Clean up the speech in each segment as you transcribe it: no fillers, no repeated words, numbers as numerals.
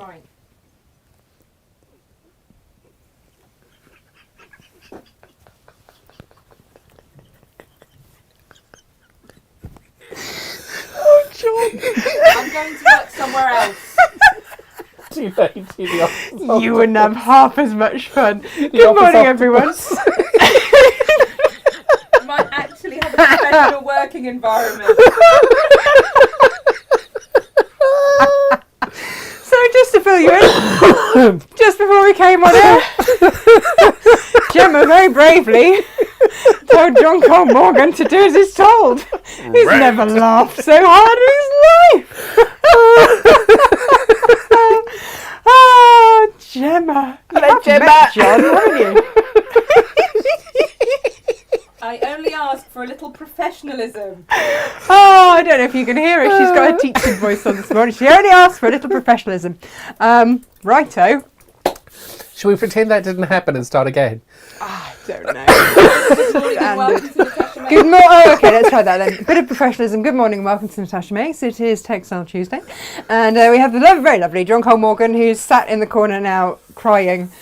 Fine. Oh, John. I'm going to work somewhere else. Too late to the office. You wouldn't have half as much fun. Good morning, everyone. I might actually have a professional working environment. So just to fill you in, just before we came on air, Gemma very bravely told John Cole Morgan to do as he's told. He's never laughed so hard in his life. Oh, Gemma. Hello, Gemma. Met John, haven't you? I only ask for a little professionalism. Oh, I don't know if you can hear her. She's got a teaching voice on this morning. She only asked for a little professionalism. Righto. Shall we pretend that didn't happen and start again? I don't know. Good morning and welcome to Natasha May. Good morning. Oh, okay, let's try that then. Bit of professionalism. Good morning and welcome to Natasha Makes. It is Textile Tuesday. And we have the very lovely John Cole Morgan, who's sat in the corner now crying.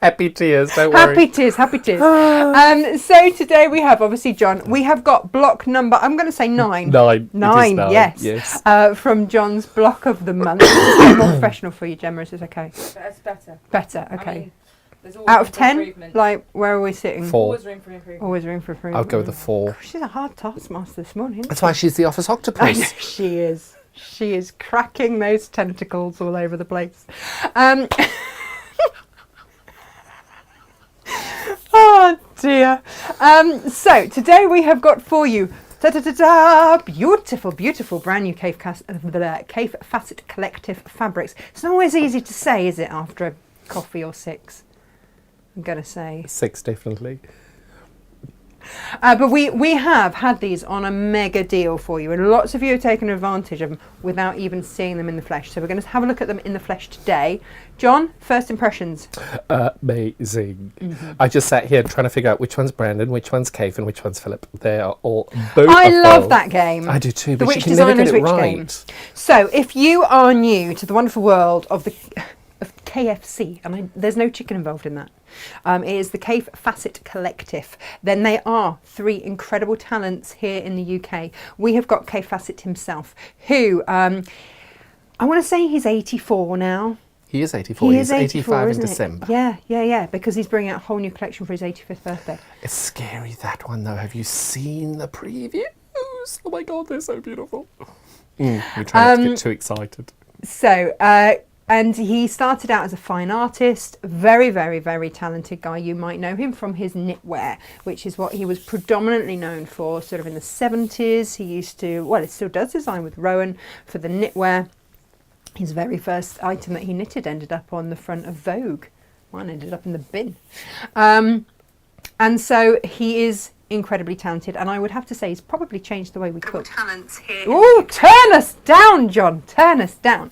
Happy tears, don't worry. Happy tears, happy tears. So today we have, obviously, John, we have got block number, I'm going to say 9. Nine. Nine, yes. From John's block of the month. Is it more professional for you, Gemma? Is this okay? That's better. Better, I okay. mean, there's always Out of room for 10, improvement. like, where are we sitting? 4. Always room for improvement. Always room for improvement. I'll go with a 4. She's a hard taskmaster this morning. That's why she's the office I know octopus. she is. She is cracking those tentacles all over the place. Oh dear. So today we have got for you beautiful, beautiful brand new Kaffe Fassett collective fabrics. It's not always easy to say, is it, after a coffee or 6? I'm going to say. 6, definitely. But we have had these on a mega deal for you, and lots of you have taken advantage of them without even seeing them in the flesh. So we're going to have a look at them in the flesh today. John, first impressions. Amazing. I just sat here trying to figure out which one's Brandon, which one's Kaffe, and which one's Philip. They are all beautiful. I love that game. I do too, The but you Which can never get Designer's it Which right. Game. So if you are new to the wonderful world of KFC, and there's no chicken involved in that. It is the Kaffe Fassett Collective. Then they are 3 incredible talents here in the UK. We have got Kaffe Fassett himself, who I want to say he's 84 now. He is 84. He He's is 84 85 in isn't it? December. Yeah, because he's bringing out a whole new collection for his 85th birthday. It's scary, that one, though. Have you seen the previews? Oh my God, they're so beautiful. We try not to get too excited. So, and he started out as a fine artist, very, very, very talented guy. You might know him from his knitwear, which is what he was predominantly known for, sort of in the 70s. He used to, well, it still does design with Rowan for the knitwear. His very first item that he knitted ended up on the front of Vogue. Mine ended up in the bin. And so he is incredibly talented, and I would have to say he's probably changed the way we cook. Talents here. Oh, turn us down, John. Turn us down.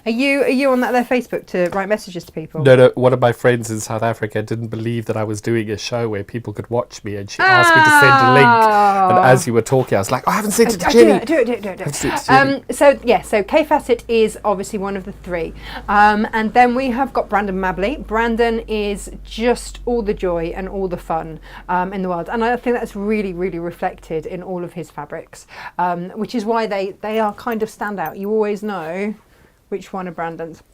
Are you on that there Facebook to write messages to people? No, one of my friends in South Africa didn't believe that I was doing a show where people could watch me, and she asked me to send a link. And as you were talking, I was like, I haven't sent it to Jenny. Do it. So Kaffe Fassett is obviously one of the 3. And then we have got Brandon Mabley. Brandon is just all the joy and all the fun in the world. And I think that's really, really reflected in all of his fabrics, which is why they are kind of standout. You always know which one are Brandon's.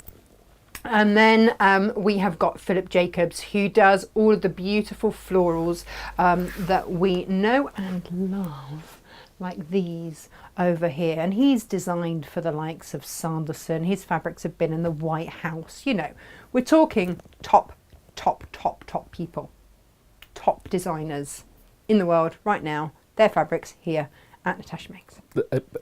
And then we have got Philip Jacobs, who does all of the beautiful florals that we know and love, like these over here. And he's designed for the likes of Sanderson. His fabrics have been in the White House. You know, we're talking top people, top designers in the world right now. Their fabrics here at Natasha Makes.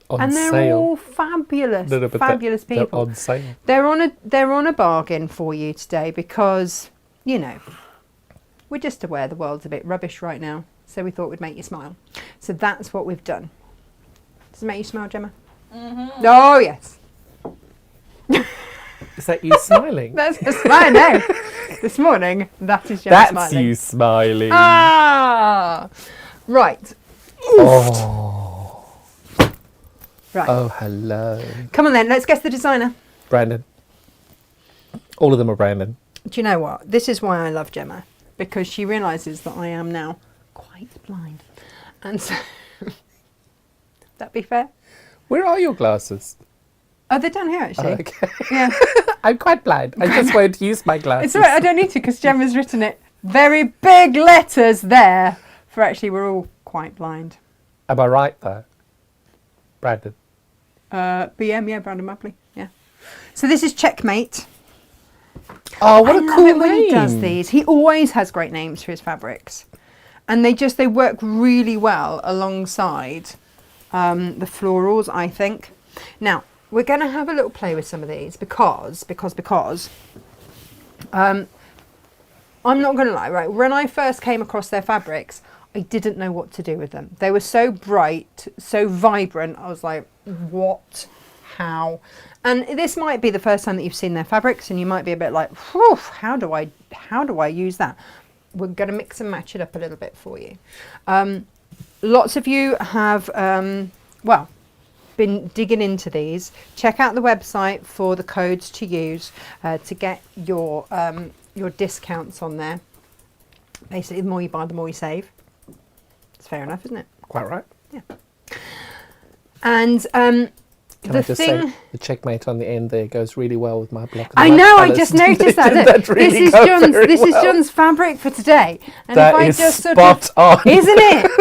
On They're sale. all fabulous, No, but fabulous they're people. on sale. They're on a bargain for you today because, you know, we're just aware the world's a bit rubbish right now, so we thought we'd make you smile. So that's what we've done. Does it make you smile, Gemma? Mm-hmm. Oh, yes. Is that you smiling? That's a smile now. This morning, that is Gemma That's smiling. you smiling. Ah! Right. Oh. Right. Oh, hello. Come on then, let's guess the designer. Brandon. All of them are Brandon. Do you know what? This is why I love Gemma, because she realises that I am now quite blind. And so, that be fair? Where are your glasses? Oh, they're down here actually. Oh, okay. Yeah. I'm quite blind. I just won't use my glasses. It's all right, I don't need to because Gemma's written it very big letters there for actually we're all quite blind. Am I right though? Brandon. BM, yeah, Brandon Mabley, yeah. So this is Checkmate. Oh, what I a love cool it when name. he does these. He always has great names for his fabrics. And they work really well alongside the florals, I think. Now, we're going to have a little play with some of these because I'm not going to lie, right? When I first came across their fabrics, I didn't know what to do with them. They were so bright, so vibrant. I was like, what? How? And this might be the first time that you've seen their fabrics and you might be a bit like, whew, how do I use that? We're going to mix and match it up a little bit for you. Lots of you have, been digging into these. Check out the website for the codes to use to get your discounts on there. Basically, the more you buy, the more you save. It's fair enough, isn't it? Quite right. Yeah. And Can the I just thing, say the checkmate on the end there goes really well with my block. I know. I just noticed that. Look, Really this is John's fabric for today. And that if I is just sort spot of, on, isn't it?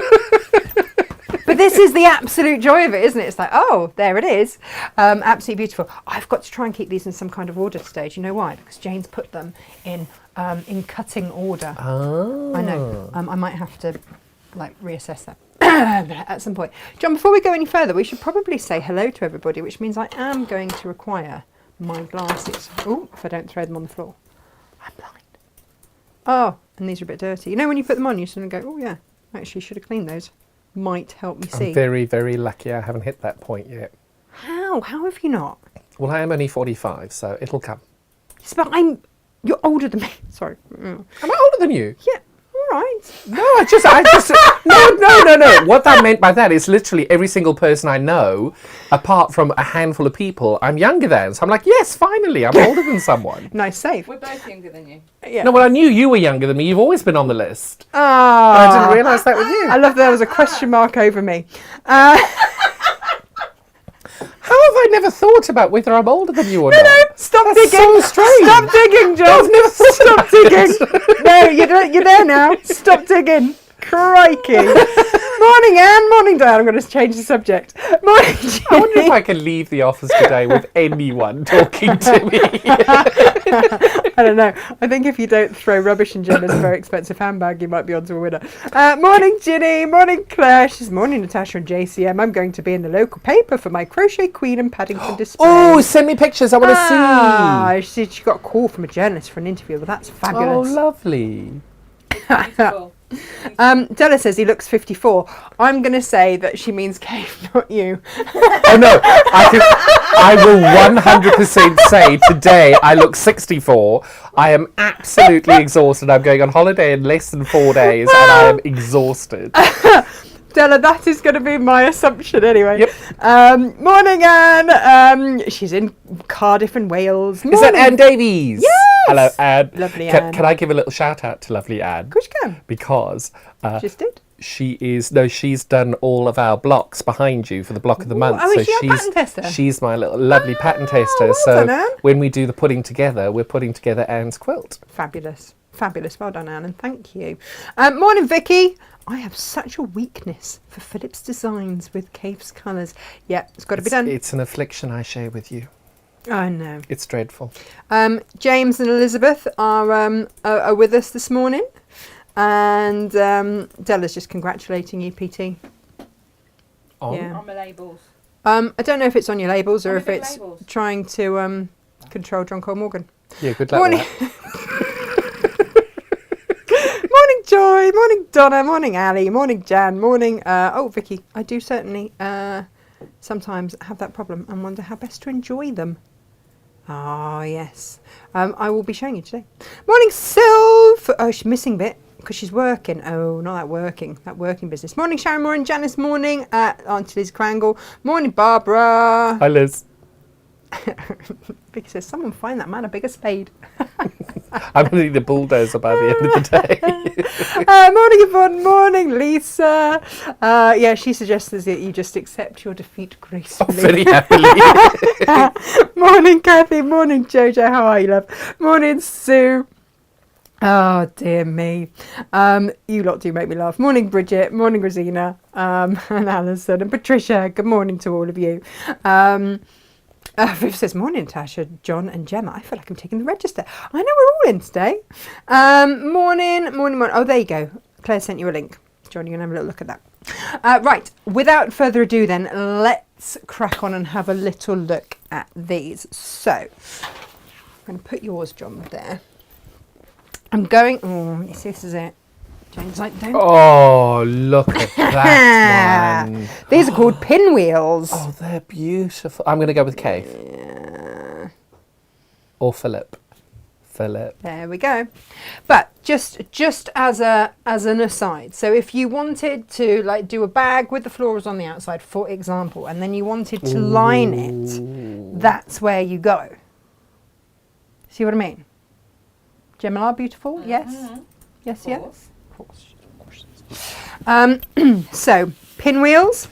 But this is the absolute joy of it, isn't it? It's like, oh, there it is. Absolutely beautiful. I've got to try and keep these in some kind of order today. Do you know why? Because Jane's put them in cutting order. Oh. I know. I might have to reassess that at some point. John, before we go any further, we should probably say hello to everybody, which means I am going to require my glasses. Oh, if I don't throw them on the floor. I'm blind. Oh, and these are a bit dirty. You know when you put them on, you sort of go, oh yeah, actually should have cleaned those. Might help me see. I'm very, very lucky I haven't hit that point yet. How? How have you not? Well, I am only 45, so it'll come. Yes, but you're older than me. Sorry. Am I older than you? Yeah. All right. No, I just, no. What I meant by that is literally every single person I know, apart from a handful of people, I'm younger than. So I'm like, yes, finally, I'm older than someone. Nice save. We're both younger than you. Yeah. No, well, I knew you were younger than me. You've always been on the list. Oh, I didn't realise that with you. I love that there was a question mark over me. How have I never thought about whether I'm older than you or not? No, stop That's digging. so strange. Stop digging, John. I've never thought Stop about digging. it. No, you're there now. Stop digging. Crikey. Morning, Anne. Morning, Diane. I'm going to change the subject. Morning, Ginny. I wonder if I can leave the office today with anyone talking to me. I don't know. I think if you don't throw rubbish in Gemma's very expensive handbag, you might be onto a winner. Morning, Ginny. Morning, Claire. She's morning, Natasha and JCM. I'm going to be in the local paper for my Crochet Queen and Paddington display. Oh, send me pictures. I want to see. She got a call from a journalist for an interview. Well, that's fabulous. Oh, lovely. Beautiful. Della says he looks 54. I'm going to say that she means Cave, not you. Oh no, I will 100% say today I look 64. I am absolutely exhausted. I'm going on holiday in less than 4 days and I am exhausted. Della, that is going to be my assumption anyway. Yep. Morning, Anne. She's in Cardiff and Wales. Is that Anne Davies? Yes. Hello, Anne. Lovely Anne. Can I give a little shout out to lovely Anne? Of course you can. Because Just did. she's done all of our blocks behind you for the block of the month. Oh, so is she our pattern tester? She's my little lovely pattern tester. well So done, Anne. when we do the putting together, we're putting together Anne's quilt. Fabulous. Fabulous. Well done, Anne, and thank you. Morning, Vicky. I have such a weakness for Phillips designs with Cave's colours. Yeah, it's got to be done. It's an affliction I share with you. I know. It's dreadful. James and Elizabeth are with us this morning. And Della's just congratulating you, PT. On? Yeah. On my labels. I don't know if it's on your labels or On if the big it's labels. trying to control John Cole Morgan. Yeah, good luck Morning. with that. Morning, Joy. Morning, Donna. Morning, Ali. Morning, Jan. Morning. Vicky. I do certainly sometimes have that problem and wonder how best to enjoy them. Ah, yes. I will be showing you today. Morning, Sylv. Oh, she's missing a bit. because she's working. Oh, not that working business. Morning, Sharon. Morning, Janice. Morning, Auntie Liz Crangle. Morning, Barbara. Hi, Liz. Vicky says, someone find that man a bigger spade. I'm going to need a bulldozer by the end of the day. Morning, Yvonne. Morning, Lisa. Yeah, she suggests that you just accept your defeat gracefully. Very happily. Morning, Kathy. Morning, Jojo. How are you, love? Morning, Sue. Oh, dear me. You lot do make me laugh. Morning, Bridget. Morning, Rosina. And Alison and Patricia. Good morning to all of you. Viv says, morning, Natasha, John and Gemma. I feel like I'm taking the register. I know we're all in today. Morning. Oh, there you go. Claire sent you a link. John, you're going to have a little look at that. Right. Without further ado then, let's crack on and have a little look at these. So, I'm going to put yours, John, there. I'm going... Oh, yes, this is it. Jane's like, don't... Oh, look at that one. These are called pinwheels. Oh, they're beautiful. I'm going to go with Kaffe. Yeah. Or Philip. There we go. But just as an aside, so if you wanted to like do a bag with the florals on the outside, for example, and then you wanted to line it, that's where you go. See what I mean? Gemma are beautiful? Yes? Yes, yes? Of course. So, pinwheels.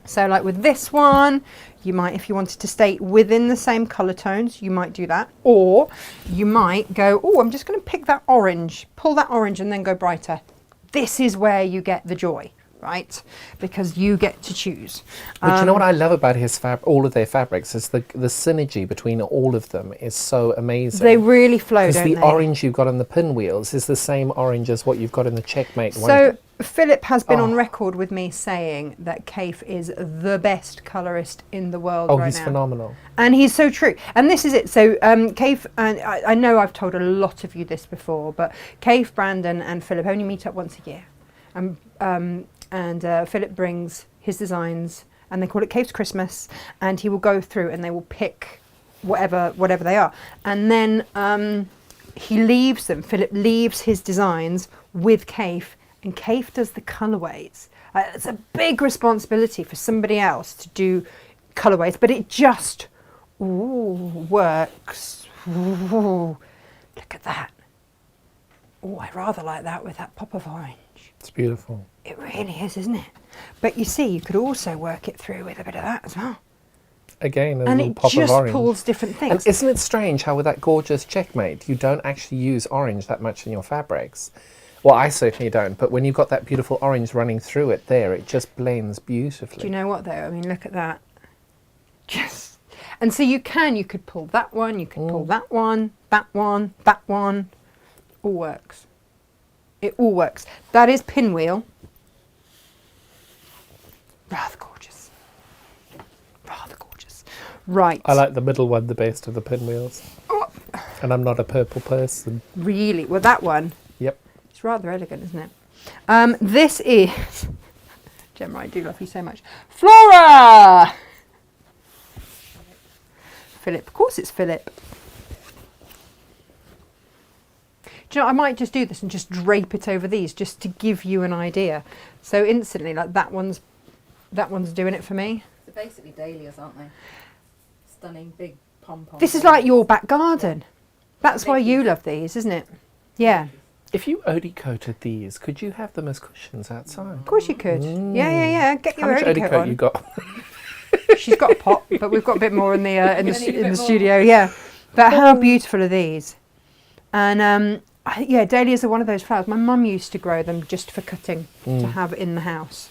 So like with this one, you might, if you wanted to stay within the same colour tones, you might do that. Or you might go, oh, I'm just going to pick that orange, pull that orange and then go brighter. This is where you get the joy, right? Because you get to choose. But you know what I love about all of their fabrics is the synergy between all of them is so amazing. They really flow, don't they? Because the orange you've got on the pinwheels is the same orange as what you've got in the checkmate one. So Philip has been on record with me saying that Kaffe is the best colourist in the world right now. Oh, he's phenomenal. And he's so true. And this is it. So Kaffe, and I know I've told a lot of you this before, but Kaffe, Brandon and Philip only meet up once a year. And Philip brings his designs and they call it Kaffe's Christmas, and he will go through and they will pick whatever they are. And then he leaves them. Philip leaves his designs with Kaffe, and Kaffe does the colorways. It's a big responsibility for somebody else to do colorways, but it just works. Ooh, look at that. Oh, I rather like that with that pop of orange. It's beautiful. It really is, isn't it? But you see, you could also work it through with a bit of that as well. Again, a little pop of orange. And it just pulls different things. And isn't it strange how with that gorgeous checkmate, you don't actually use orange that much in your fabrics? Well, I certainly don't, but when you've got that beautiful orange running through it there, it just blends beautifully. Do you know what though? I mean, look at that. Just, and so you could pull that one, you could pull that one, that one, that one. All works. It all works. That is pinwheel. Rather gorgeous. Rather gorgeous. Right. I like the middle one the best of the pinwheels. Oh. And I'm not a purple person. Really? Well, that one. Yep. It's rather elegant, isn't it? This is... Gemma, I do love you so much. Flora! Philip. Of course it's Philip. Do you know, I might just do this and just drape it over these just to give you an idea. So instantly, like that one's doing it for me. They're basically dahlias, aren't they? Stunning big pom-pom. This is like your back garden. That's why you love these, isn't it? Yeah. If you Odie coated these, could you have them as cushions outside? Of course you could. Yeah. Get your Odie coat on. You got? She's got a pot, but we've got a bit more in the studio. Yeah. But how beautiful are these? And yeah, dahlias are one of those flowers. My mum used to grow them just for cutting to have in the house.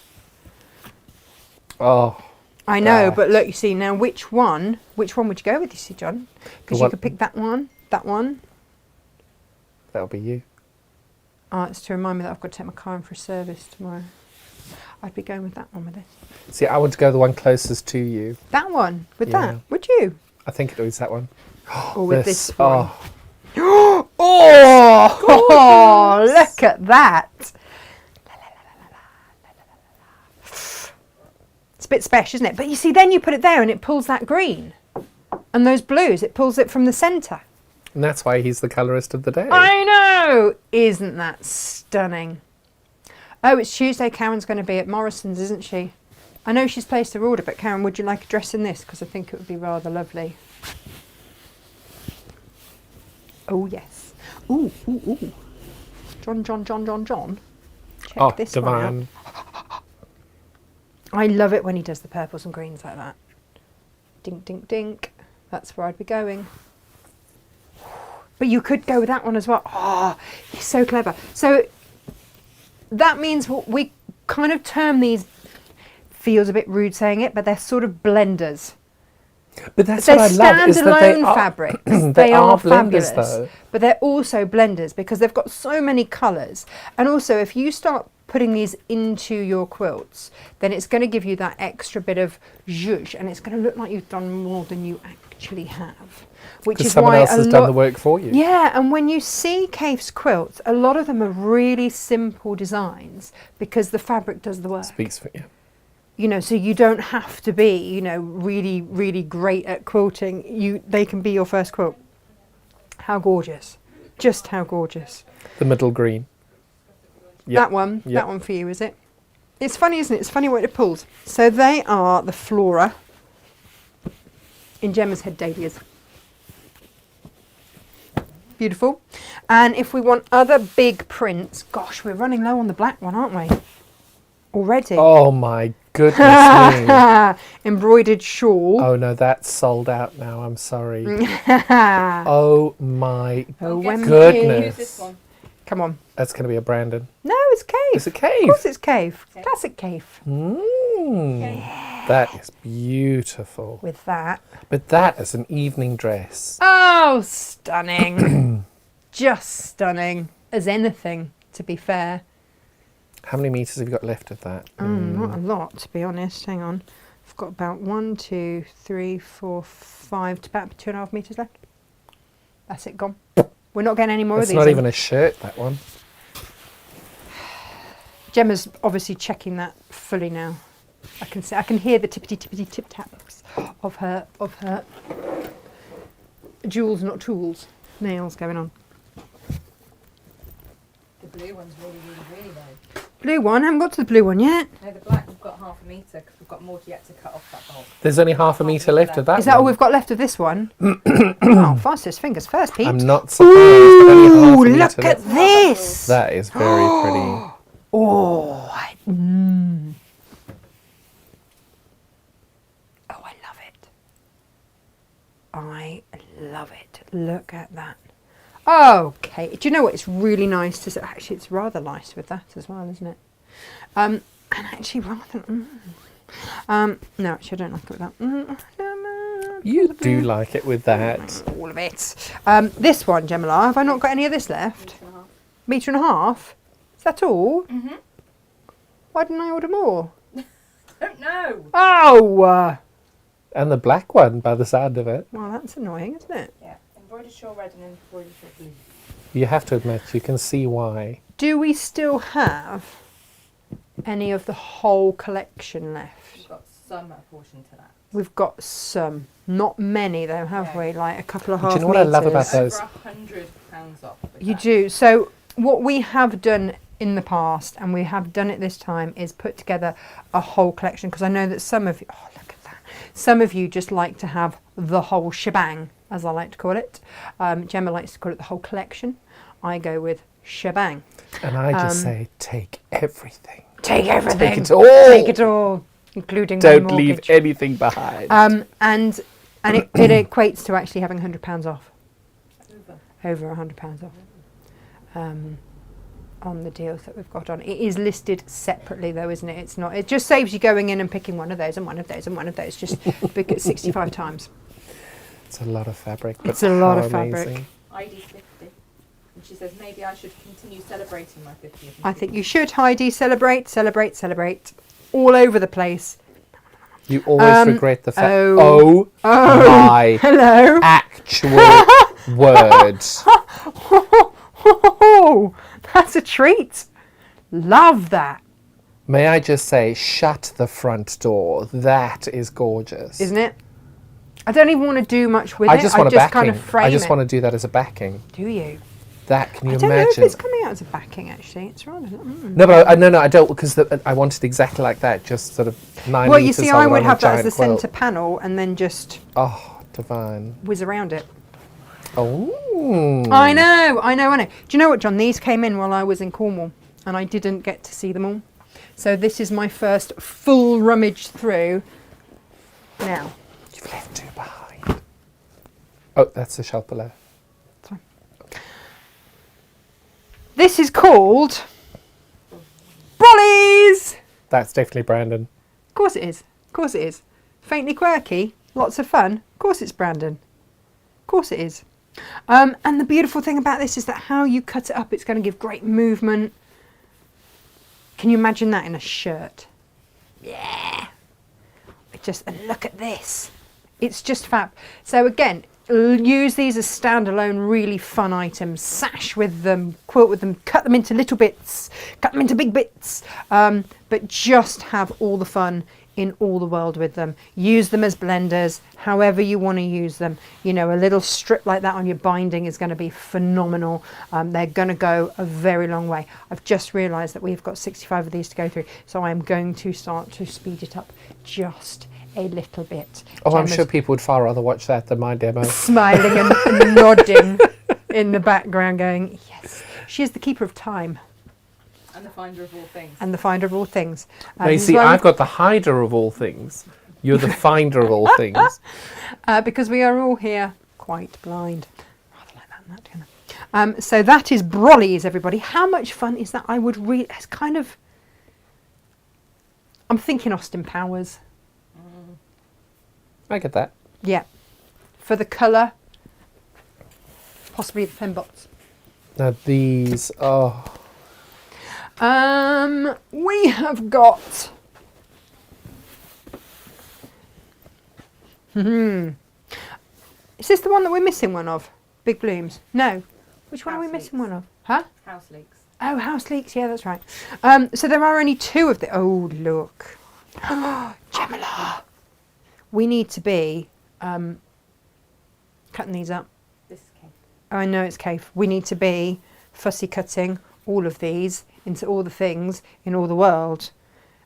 Oh. I know, but look, you see now which one would you go with, you see, John? Because you could pick that one. That'll be you. Oh, it's to remind me that I've got to take my car in for a service tomorrow. I'd be going with that one with this. See, I want to go the one closest to you. That one? With that? Would you? I think it was that one. Or with this one? Oh, look at that. It's a bit special, isn't it? But you see, then you put it there and it pulls that green. And those blues, it pulls it from the centre. And that's why he's the colourist of the day. I know! Isn't that stunning? Oh, it's Tuesday. Karen's going to be at Morrison's, isn't she? I know she's placed her order, but Karen, would you like a dress in this? Because I think it would be rather lovely. Oh, yes. Ooh, ooh, ooh. John. Check this one divine. out. I love it when he does the purples and greens like that. Dink, dink, dink. That's where I'd be going. But you could go with that one as well. Oh, he's so clever. So that means we kind of term these, feels a bit rude saying it, but they're sort of blenders. But that's They're what I love, is that they standalone are fabrics. they are fabulous, blenders, though. but they're also blenders because they've got so many colours. And also, if you start putting these into your quilts, then it's going to give you that extra bit of zhuzh, and it's going to look like you've done more than you actually have. Which is someone why else has done the work for you. Yeah, and when you see Kaffe's quilts, a lot of them are really simple designs because the fabric does the work. Speaks for you. You know, so you don't have to be, you know, really, really great at quilting. They can be your first quilt. How gorgeous. Just how gorgeous. The middle green. Yep. That one for you, is it? It's funny, isn't it? It's funny what it pulls. So they are the Flora in Gemma's head dahlias. Beautiful. And if we want other big prints, gosh, we're running low on the black one, aren't we? Already. Oh my goodness me. Embroidered shawl. Oh no, that's sold out now. I'm sorry. Oh my goodness. Who's this one? Come on. That's going to be a Brandon. No, it's Kaffe. It's a Kaffe. Of course it's Kaffe. Classic Kaffe. That is beautiful. With that. But that is an evening dress. Oh, stunning. Just stunning as anything, to be fair. How many metres have you got left of that? Not a lot, to be honest. Hang on. I've got about 1, 2, 3, 4, 5, to about 2.5 metres left. That's it, gone. We're not getting any more of these. It's not even a shirt, that one. Gemma's obviously checking that fully now. I can hear the tippity tip taps of her jewels, not tools, nails going on. The blue one's really though. Blue one, haven't got to the blue one yet. No, the black we've got 1/2 metre because we've got more yet to cut off that bulk. There's only 1/2 metre left of that. Is that all one. we've got left of this one? Oh, fastest fingers first, Pete. I'm not surprised. but only Ooh, 1/2 metre look at left. this. That is very pretty. Oh, Oh, I love it. I love it. Look at that. Okay. Do you know what? It's really nice to... Actually, it's rather nice with that as well, isn't it? And actually, rather... no, actually, I don't like it with that. You do like it with that. All of it. This one, Gemma, have I not got any of this left? 1.5 meters. Is that all? Mm-hmm. Why didn't I order more? Don't know. Oh! And the black one, by the sound of it. Well, that's annoying, isn't it? Yeah, embroidered shawl red and embroidered shawl blue. You have to admit, you can see why. Do we still have any of the whole collection left? We've got some apportioned to that. We've got some. Not many, though, have we? Like a couple of half Do you know what I love meters. about those? Over £100 off. with You that. do. So what we have done in the past, and we have done it this time, is put together a whole collection, because I know that some of you, oh look at that, some of you just like to have the whole shebang, as I like to call it. Gemma likes to call it the whole collection. I go with shebang. And I just say, take everything. Take everything. Take it all. Take it all, including my Don't leave mortgage. anything behind. And it equates to actually having £100 off. Over £100 off. On the deals that we've got on. It is listed separately though, isn't it? It's not. It just saves you going in and picking one of those and one of those and one of those. Just pick it 65 times. It's a lot of fabric. But It's a lot how of fabric. amazing. ID 50. And she says, maybe I should continue celebrating my 50th. I think you should, Heidi. Celebrate, celebrate, celebrate. All over the place. You always regret the fact. oh. Oh my Hello. actual word. Oh, that's a treat. Love that. May I just say, shut the front door. That is gorgeous. Isn't it? I don't even want to do much with it. I just want a backing. kind of frame I just it. want to do that as a backing. Do you? That, can you I don't know imagine? if it's coming out as a backing, actually. It's rather... No, but I don't, because I wanted exactly like that, just sort of 9 Well, you meters see, on I would a have that as giant the quilt. centre panel and then just Oh, divine. whiz around it. Oh. I know. Do you know what, John? These came in while I was in Cornwall and I didn't get to see them all. So this is my first full rummage through now. You've left 2 behind. Oh, that's the shelf below. Sorry. This is called Brollies! That's definitely Brandon. Of course it is. Of course it is. Faintly quirky, lots of fun. Of course it's Brandon. Of course it is. And the beautiful thing about this is that how you cut it up, it's going to give great movement. Can you imagine that in a shirt? Yeah. And look at this. It's just fab. So again, use these as standalone, really fun items. Sash with them, quilt with them, cut them into little bits, cut them into big bits. But just have all the fun in all the world with them. Use them as blenders, however you want to use them. You know, a little strip like that on your binding is going to be phenomenal. They're going to go a very long way. I've just realised that we've got 65 of these to go through, so I'm going to start to speed it up just a little bit. Oh, I'm Gemma's sure people would far rather watch that than my demo. smiling and nodding in the background going, yes, she is the keeper of time. And the finder of all things. And the finder of all things. Now, you see, I've got the hider of all things. You're the finder of all things. Because we are all here quite blind. Rather like that and that together. So that is Brollies, everybody. How much fun is that? I would really, it's kind of, I'm thinking Austin Powers. I get that. Yeah. For the colour, possibly the Fembots. Now these, oh. We have got... Is this the one that we're missing one of? Big Blooms? No. Which one are we missing one of? Huh? House leeks. Oh, House Leeks. Yeah, that's right. So there are only 2 of the... Oh, look. Gemma. We need to be cutting these up. This is cake. I know it's cave. We need to be fussy cutting all of these into all the things in all the world.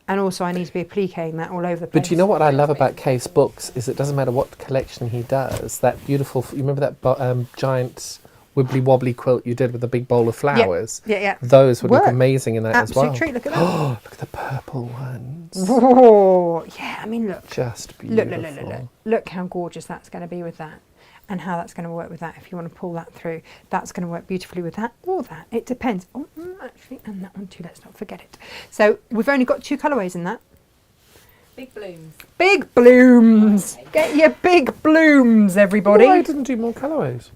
And also I need to be appliquing that all over the place. But you know what I love about Cave's books is it doesn't matter what collection he does. That beautiful, you remember that giant wibbly wobbly quilt you did with the big bowl of flowers? Yeah. Those would look Work. amazing in that Absolute as well. treat. Look at that. Oh, look at the purple ones. Oh, yeah. I mean, look. Just beautiful. Look. Look how gorgeous that's going to be with that. And how that's going to work with that. If you want to pull that through, that's going to work beautifully with that or that. It depends. Oh, actually, and that one too. Let's not forget it. So we've only got 2 colourways in that. Big blooms. Big blooms. Okay. Get your big blooms, everybody. Why didn't do more colourways?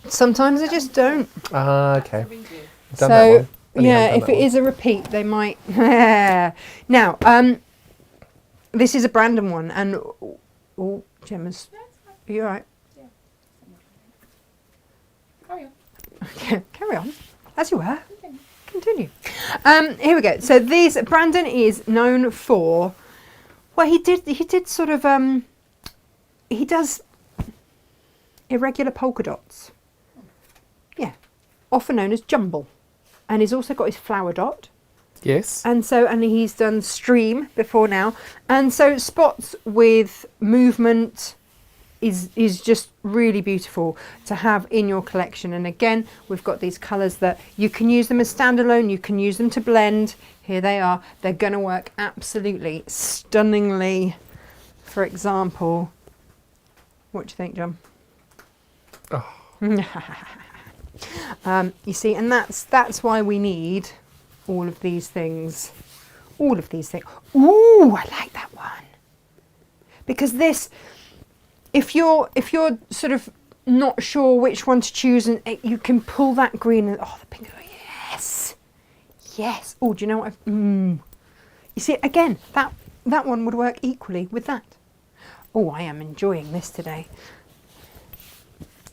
Sometimes they just don't. Ah, okay. Redo. Done that So one. Only yeah, have done if that it one. is a repeat, they might. Now, this is a Brandon one, and oh, Gemma's. Are you all right? Carry on. Okay, carry on. As you were. Continue. Here we go. So these Brandon is known for. Well, he did sort of. He does irregular polka dots. Yeah, often known as jumble, and he's also got his flower dot. Yes. And he's done stream before now, and so spots with movement is just really beautiful to have in your collection. And again, we've got these colours that you can use them as standalone, you can use them to blend. Here they are. They're going to work absolutely stunningly. For example, what do you think, John? Oh. You see, and that's why we need all of these things. All of these things. Ooh, I like that one. Because this, if you're sort of not sure which one to choose, and you can pull that green and the pink. Oh, yes. Oh, do you know what? You see, again, that one would work equally with that. Oh, I am enjoying this today.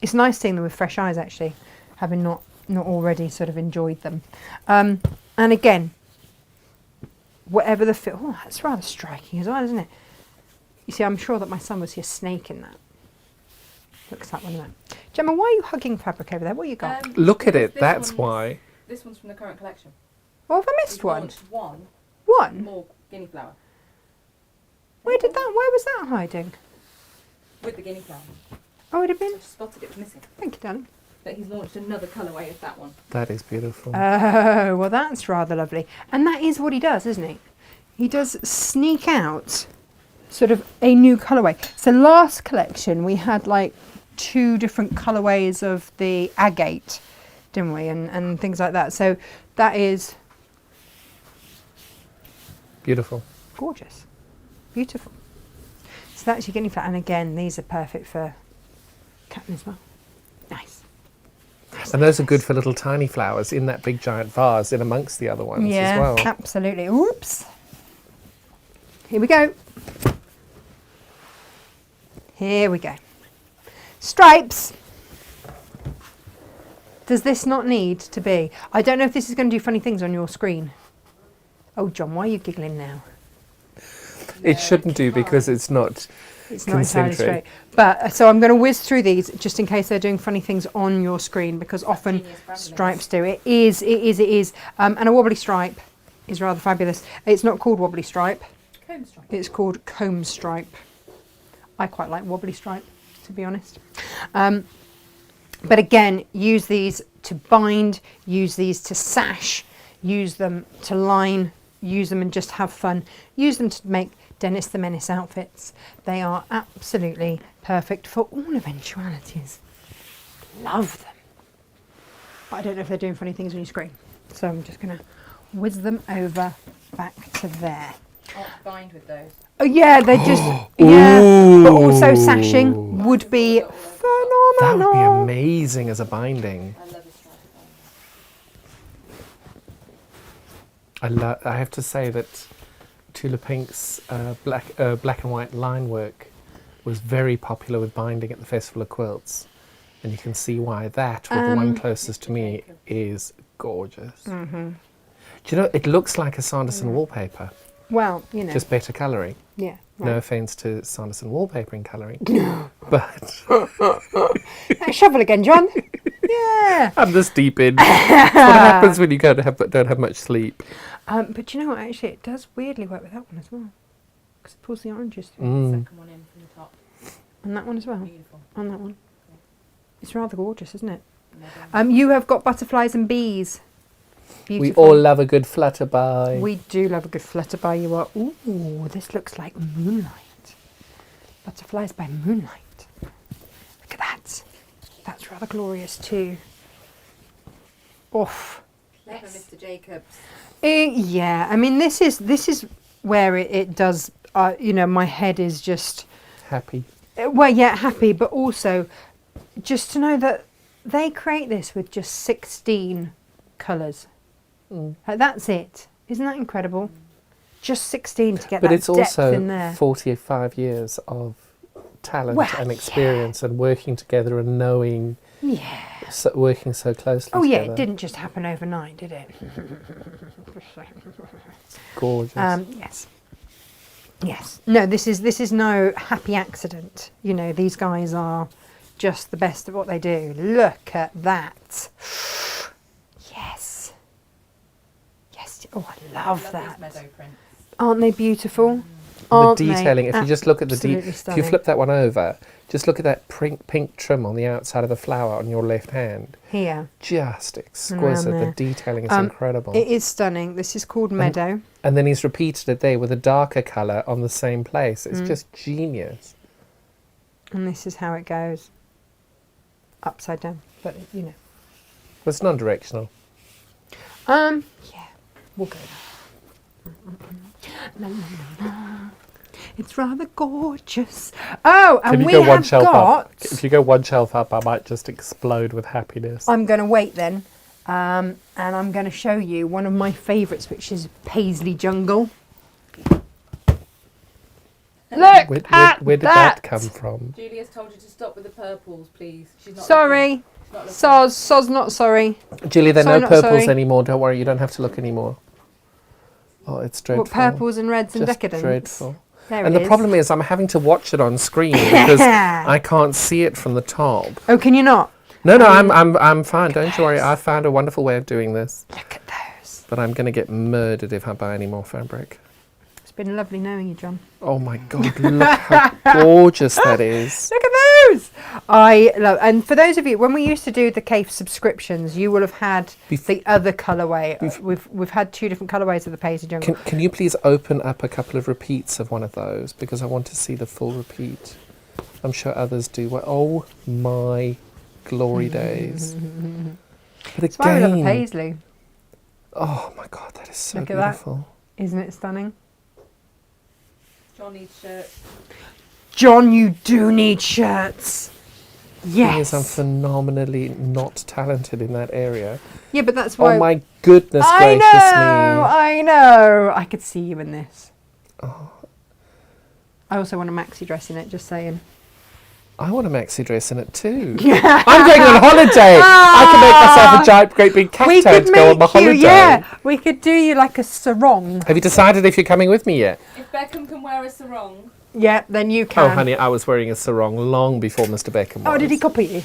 It's nice seeing them with fresh eyes, actually, having not already sort of enjoyed them. And again, whatever the fit. Oh, that's rather striking as well, isn't it? You see, I'm sure that my son would see a snake in that. Looks like one of them. Gemma, why are you hugging fabric over there? What you got? Look at because it. That's why. This one's from the current collection. Oh, have I missed We've one? launched one One? more guinea flower. Where was that hiding? With the guinea flower. Oh, it had I been. just spotted it was missing. Thank you, darling. But he's launched another colourway of that one. That is beautiful. Oh, well, that's rather lovely. And that is what he does, isn't he? He does sneak out sort of a new colourway. So last collection, we had like 2 different colourways of the agate, didn't we? And things like that. So that is Beautiful. gorgeous. Beautiful. So that's your guinea flower. And again, these are perfect for Captain as well. Nice. And those are good for little tiny flowers in that big giant vase in amongst the other ones as well. Absolutely. Oops. Here we go. Here we go. Stripes. Does this not need to be? I don't know if this is going to do funny things on your screen. Oh, John, why are you giggling now? It shouldn't do because it's not It's not entirely concentric. straight. But so I'm going to whiz through these just in case they're doing funny things on your screen, because often Genius branding. stripes do. It is. And a wobbly stripe is rather fabulous. It's not called wobbly stripe. Comb stripe. It's called comb stripe. I quite like wobbly stripe, to be honest. But again, use these to bind, use these to sash, use them to line, use them and just have fun. Use them to make Dennis the Menace outfits. They are absolutely perfect for all eventualities. Love them. But I don't know if they're doing funny things on your screen. So I'm just going to whiz them over back to there. I'll bind with those. Oh yeah, they're just, yeah. But also sashing would be That phenomenal. would be amazing as a binding. I love a stripe I have to say that Tula Pink's black and white line work was very popular with binding at the Festival of Quilts, and you can see why that, with the one closest to me, is gorgeous. Do you know, it looks like a Sanderson wallpaper, Well, you know, just better colouring. yeah. No offence to Sanderson wallpapering colouring, but Right. Shovel again, John. Yeah. I'm this deep in. That's what happens when you don't have much sleep. But you know what? Actually, it does weirdly work with that one as well, because it pulls the oranges through. Mm. second one in from the top. And that one as well. Beautiful. On that one. It's rather gorgeous, isn't it? Never. You have got butterflies and bees. We Beautiful. all love a good flutterby. We do love a good flutterby. You are. Ooh, this looks like moonlight. Butterflies by moonlight. Look at that. That's rather glorious too. Oof. Never Mr. Jacobs. Yeah, I mean this is where it does. You know, my head is just. Happy. Well, yeah, happy, but also just to know that they create this with just 16 colours. Like, that's it. Isn't that incredible? Just 16 to get But that it's depth also in there. 45 years of talent Well, and yeah. experience and working together and knowing, Yeah. working so closely Oh yeah, together. it didn't just happen overnight, did it? Gorgeous. Yes. Yes. No, this is no happy accident. You know, these guys are just the best at what they do. Look at that. Yes. Yes. Oh, I love Love that. these meadow prints. Aren't they beautiful? the Aren't they detailing, if you just look at the absolutely if you stunning. flip that one over, just look at that pink trim on the outside of the flower on your left hand. Here. Just exquisite. there. The detailing is Um, incredible. It is stunning. This is called Meadow. And then he's repeated it there with a darker colour on the same place. It's just genius. And this is how it goes. Upside down. But, you know. Well, it's non-directional. Yeah. We'll go there. It's rather gorgeous. Oh, and Can you we go one have shelf got... up? If you go one shelf up, I might just explode with happiness. I'm going to wait then. And I'm going to show you one of my favourites, which is Paisley Jungle. Look Where did that come from? Julia's told you to stop with the purples, please. She's not Sorry. looking. She's not looking. Soz not sorry. Julie, there Sorry, are no not purples sorry. anymore. Don't worry, you don't have to look anymore. Oh, it's dreadful. What, purples and reds and Just decadence? dreadful. There And it the is. problem is I'm having to watch it on screen because I can't see it from the top. Oh, can you not? No, I'm fine. Don't you worry. I found a wonderful way of doing this. Look at those. But I'm going to get murdered if I buy any more fabric. It's been lovely knowing you, John. Oh my God, look how gorgeous that is. Look at those! I love, and for those of you, when we used to do the Kaffe subscriptions, you will have had the other colourway. We've had 2 different colourways of the Paisley Jungle. Can you please open up a couple of repeats of one of those? Because I want to see the full repeat. I'm sure others do. Well, oh my glory days. But That's why we love a again, Paisley. oh my God, that is so Look at that. beautiful. Isn't it stunning? John needs shirts. John, you do need shirts. Yes. I'm Yes. phenomenally not talented in that area. Yeah, but that's why. Oh my goodness I gracious know. me. I know. I could see you in this. Oh, I also want a maxi dress in it. Just saying. I want a maxi dress in it too. I'm going on holiday. Ah. I can make myself a giant, great big We caftan could to go on my make you. holiday. Yeah, we could do you like a sarong. Have you decided if you're coming with me yet? If Beckham can wear a sarong, Yeah, then you can. Oh, honey, I was wearing a sarong long before Mr. Beckham was. Oh, did he copy you?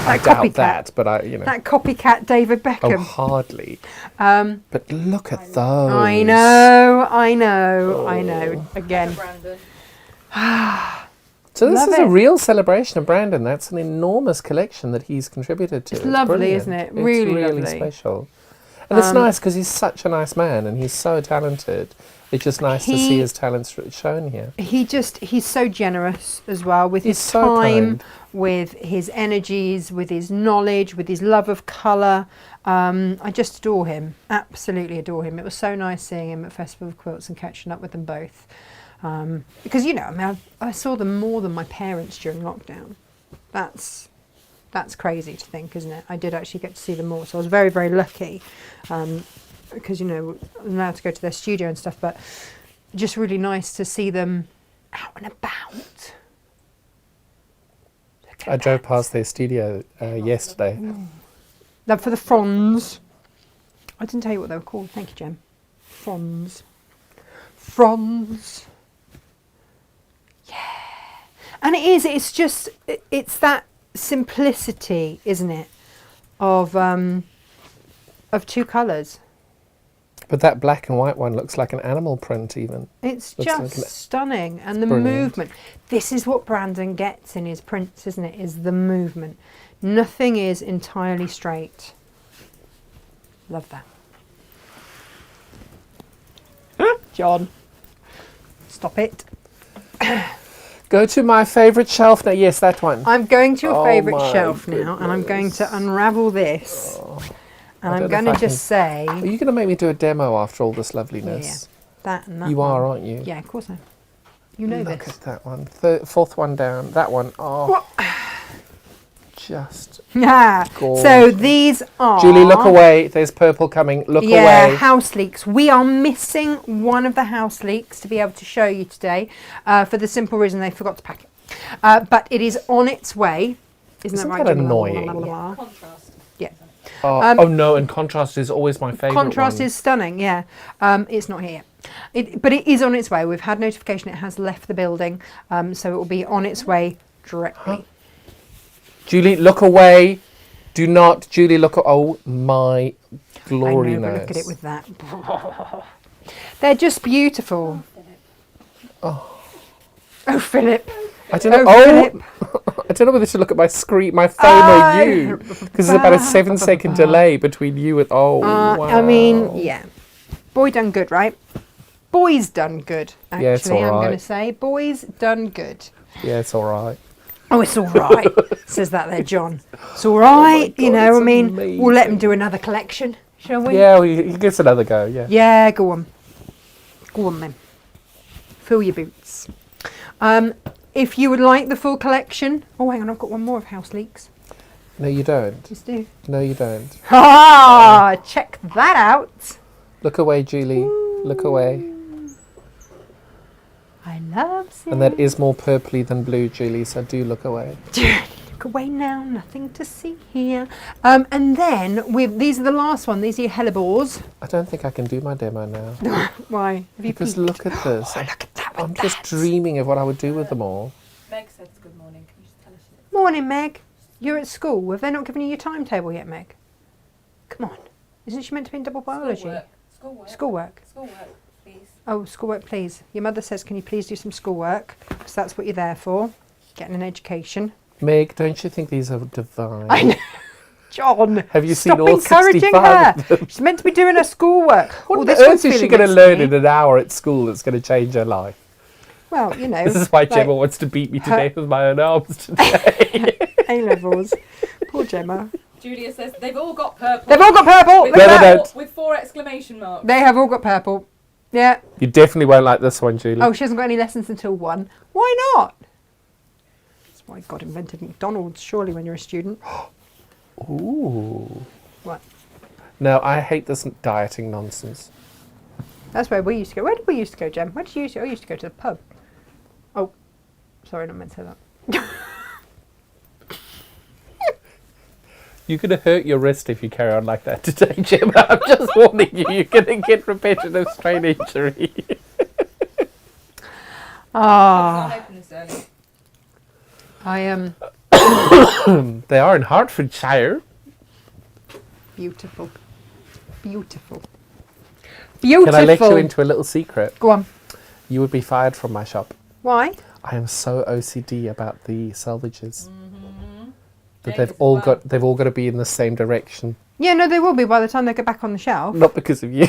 I That doubt copycat. that, but That copycat David Oh, Beckham. hardly. But look at those. I know. Again. Brandon. So this Love is a it. real celebration of Brandon. That's an enormous collection that he's contributed to. It's lovely, brilliant. isn't it? It's Really really lovely. special. And it's nice because he's such a nice man and he's so talented. It's just nice to see his talents shown here. He's so generous as well with He's his so time, kind. with his energies, with his knowledge, with his love of colour. I just adore him, absolutely adore him. It was so nice seeing him at Festival of Quilts and catching up with them both. Because, I mean, I saw them more than my parents during lockdown. That's crazy to think, isn't it? I did actually get to see them more, so I was very, very lucky. Because, I'm allowed to go to their studio and stuff, but just really nice to see them out and about. Look at I drove that. past their studio yesterday. Love for the fronds. I didn't tell you what they were called. Thank you, Jem. Fronds. Fronds. Yeah. And it's that simplicity, isn't it, of 2 colours. But that black and white one looks like an animal print even. It's Looks just like an- stunning. And the brilliant. movement. This is what Brandon gets in his prints, isn't it? Is the movement. Nothing is entirely straight. Love that. John. Stop it. Go to my favourite shelf now. Yes, that one. I'm going to your Oh favourite my shelf now, and I'm going to unravel this. And I I'm don't know going if to I just say Are you going to make me do a demo after all this loveliness? that and that. You one. are, aren't you? Yeah, of course I am. You know Look this. at that one. Fourth one down. That one. Oh. Just. Yeah. So Gorgeous. these are. Julie, look away. There's purple coming. Look Yeah, away. house leeks. We are missing one of the house leeks to be able to show you today, for the simple reason they forgot to pack it. But it is on its way. Isn't Isn't that right? that Gemma? annoying? Contrast. Yeah. Oh no, and contrast is always my favourite Contrast one. is stunning, yeah. It's not here yet. But it is on its way. We've had notification it has left the building, so it will be on its way directly. Julie, look away. Do not, Julie, look. Oh my glory I know, but knows. look at it with that. They're just beautiful. Oh, Philip. I don't know. Oh, Philip. I don't know whether to look at my screen, my phone, or you, because there's about a 7-second delay between you and. Oh, wow. I mean, yeah. Boy done good, right? Boy's done good, actually, Yeah, it's all I'm going to right. say. Boy's done good. Yeah, it's all right. Oh, it's all right, says that there, John. It's all right, God, I it's mean, we'll let him amazing. do another collection, shall we? Yeah, he gets another go. Yeah. Yeah, go on. Go on then. Fill your boots. If you would like the full collection... Oh, hang on, I've got one more of House Leeks. No, you don't. Just do. No, you don't. Ah, check that out. Look away, Julie. Look away. I love it. And that is more purpley than blue, Julie. So do look away. Look away now, nothing to see here. And then, these are the last one. These are your hellebores. I don't think I can do my demo now. Why? Have you Because peeked? look at this. Oh, look at that I'm just dreaming of what I would do with them all. Meg said good morning. Can you just tell us it? Morning, Meg. You're at school. Have they not given you your timetable yet, Meg? Come on. Isn't she meant to be in double biology? Schoolwork, Schoolwork. please. Oh, schoolwork, please. Your mother says, can you please do some schoolwork? Because that's what you're there for. Getting an education. Meg, don't you think these are divine? I know. John, Have you stop seen all encouraging 65 her. of them? She's meant to be doing her schoolwork. What Oh, on this earth one's is she feeling going to next learn me. in an hour at school that's going to change her life? Well, you know. This is why like Gemma wants to beat me to death with my own arms today. A-levels. Poor Gemma. Julia says they've all got purple. They've all got purple. With, Look at No, that. no. with 4 exclamation marks. They have all got purple. Yeah. You definitely won't like this one, Julie. Oh, she hasn't got any lessons until 1. Why not? That's why God invented McDonald's, surely, when you're a student. Ooh. What? No, I hate this dieting nonsense. That's where we used to go. Where did we used to go, Jem? Where did you used to go? I used to go to the pub. Oh, sorry, not meant to say that. You're going to hurt your wrist if you carry on like that today, Gemma. I'm just warning you. You're going to get repetitive strain injury. Ah, Can't open this early. I am They are in Hertfordshire. beautiful. Beautiful. Beautiful. Can I let you into a little secret? Go on. You would be fired from my shop. Why? I am so OCD about the selvages. That James they've all as well. got to be in the same direction. Yeah, no, they will be by the time they get back on the shelf. Not because of you.